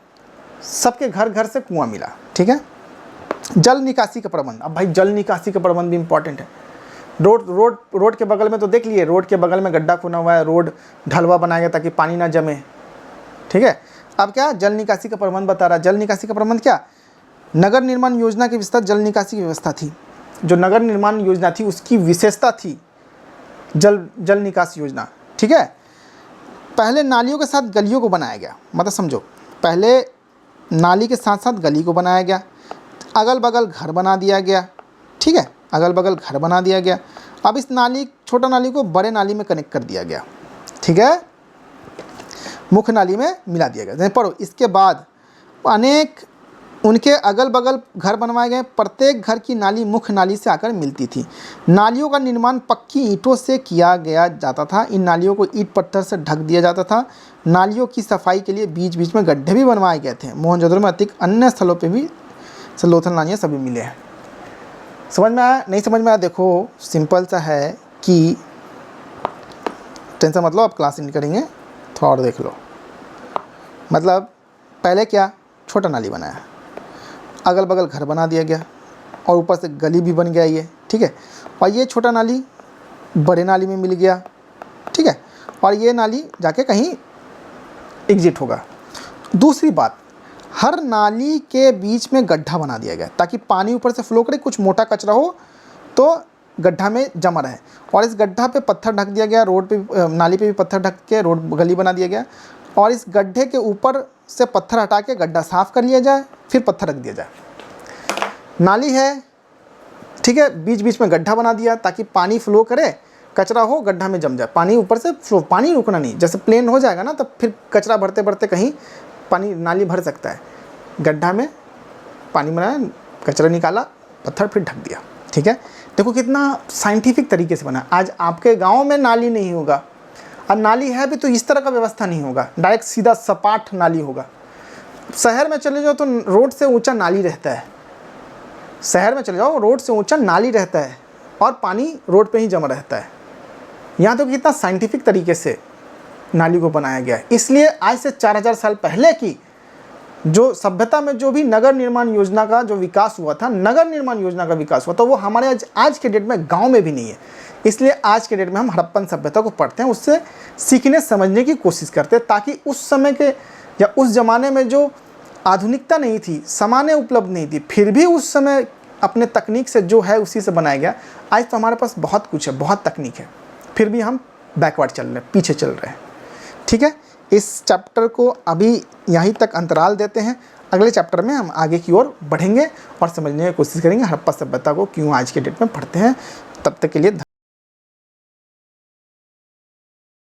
सबके घर घर से कुआं मिला। ठीक है, जल निकासी का प्रबंध, अब भाई जल निकासी का प्रबंध भी इम्पॉर्टेंट है। रोड के बगल में तो देख लिए, रोड के बगल में गड्ढा खुना हुआ है, रोड ढलवा बनाया गया ताकि पानी ना जमे। ठीक है, अब क्या जल निकासी का प्रबंध बता रहा। जल निकासी का प्रबंध क्या, नगर निर्माण योजना की विस्तृत जल निकासी की व्यवस्था थी। जो नगर निर्माण योजना थी उसकी विशेषता थी जल निकासी योजना। ठीक है, पहले नालियों के साथ गलियों को बनाया गया, मतलब समझो पहले नाली के साथ साथ गली को बनाया गया, अगल बगल घर बना दिया गया। ठीक है, अगल बगल घर बना दिया गया। अब इस छोटा नाली को बड़े नाली में कनेक्ट कर दिया गया। ठीक है, मुख्य नाली में मिला दिया गया। पढ़ो, इसके बाद अनेक उनके अगल बगल घर बनवाए गए। प्रत्येक घर की नाली मुख्य नाली से आकर मिलती थी। नालियों का निर्माण पक्की ईंटों से किया गया जाता था। इन नालियों को ईंट पत्थर से ढक दिया जाता था। नालियों की सफाई के लिए बीच बीच में गड्ढे भी बनवाए गए थे। मोहनजोदड़ो में अतिरिक्त अन्य स्थलों पे भी लोथल नालियाँ सभी मिले हैं। समझ में आया? नहीं समझ में आया? देखो सिंपल सा है कि टेंशन मत लो, आप क्लास नहीं करेंगे, थोड़ा और देख लो। मतलब पहले क्या, छोटा नाली बनाया, अगल बगल घर बना दिया गया और ऊपर से गली भी बन गया ये। ठीक है, और ये छोटा नाली बड़े नाली में मिल गया। ठीक है, और ये नाली जाके कहीं एग्जिट होगा। दूसरी बात, हर नाली के बीच में गड्ढा बना दिया गया ताकि पानी ऊपर से फ्लो करे, कुछ मोटा कचरा हो तो गड्ढा में जमा रहे। और इस गड्ढा पे पत्थर ढक दिया गया, रोड पे नाली पे भी पत्थर ढक के रोड गली बना दिया गया। और इस गड्ढे के ऊपर से पत्थर हटा के गड्ढा साफ़ कर लिया जाए, फिर पत्थर रख दिया जाए। नाली है, ठीक है, बीच बीच में गड्ढा बना दिया ताकि पानी फ्लो करे, कचरा हो गड्ढा में जम जाए, पानी ऊपर से फ्लो, पानी रुकना नहीं। जैसे प्लेन हो जाएगा ना तब फिर कचरा भरते भरते कहीं पानी नाली भर सकता है। गड्ढा में पानी बनाया, कचरा निकाला, पत्थर फिर ढक दिया। ठीक है, देखो कितना साइंटिफिक तरीके से बना। आज आपके गाँव में नाली नहीं होगा, अब नाली है भी तो इस तरह का व्यवस्था नहीं होगा, डायरेक्ट सीधा सपाट नाली होगा। शहर में चले जाओ तो रोड से ऊंचा नाली रहता है, शहर में चले जाओ रोड से ऊंचा नाली रहता है और पानी रोड पे ही जमा रहता है। यहाँ तो कितना साइंटिफिक तरीके से नाली को बनाया गया है। इसलिए आज से 4000 साल पहले की जो सभ्यता में जो भी नगर निर्माण योजना का जो विकास हुआ था, नगर निर्माण योजना का विकास हुआ था, वो हमारे आज के डेट में गाँव में भी नहीं है। इसलिए आज के डेट में हम हड़प्पन सभ्यता को पढ़ते हैं, उससे सीखने समझने की कोशिश करते हैं, ताकि उस समय के या उस ज़माने में जो आधुनिकता नहीं थी, सामान्य उपलब्ध नहीं थी, फिर भी उस समय अपने तकनीक से जो है उसी से बनाया गया। आज तो हमारे पास बहुत कुछ है, बहुत तकनीक है, फिर भी हम बैकवर्ड चल रहे हैं, पीछे चल रहे हैं। ठीक है, इस चैप्टर को अभी यहीं तक अंतराल देते हैं। अगले चैप्टर में हम आगे की ओर बढ़ेंगे और समझने की कोशिश करेंगे हड़प्पा सभ्यता को क्यों आज के डेट में पढ़ते हैं। तब तक के लिए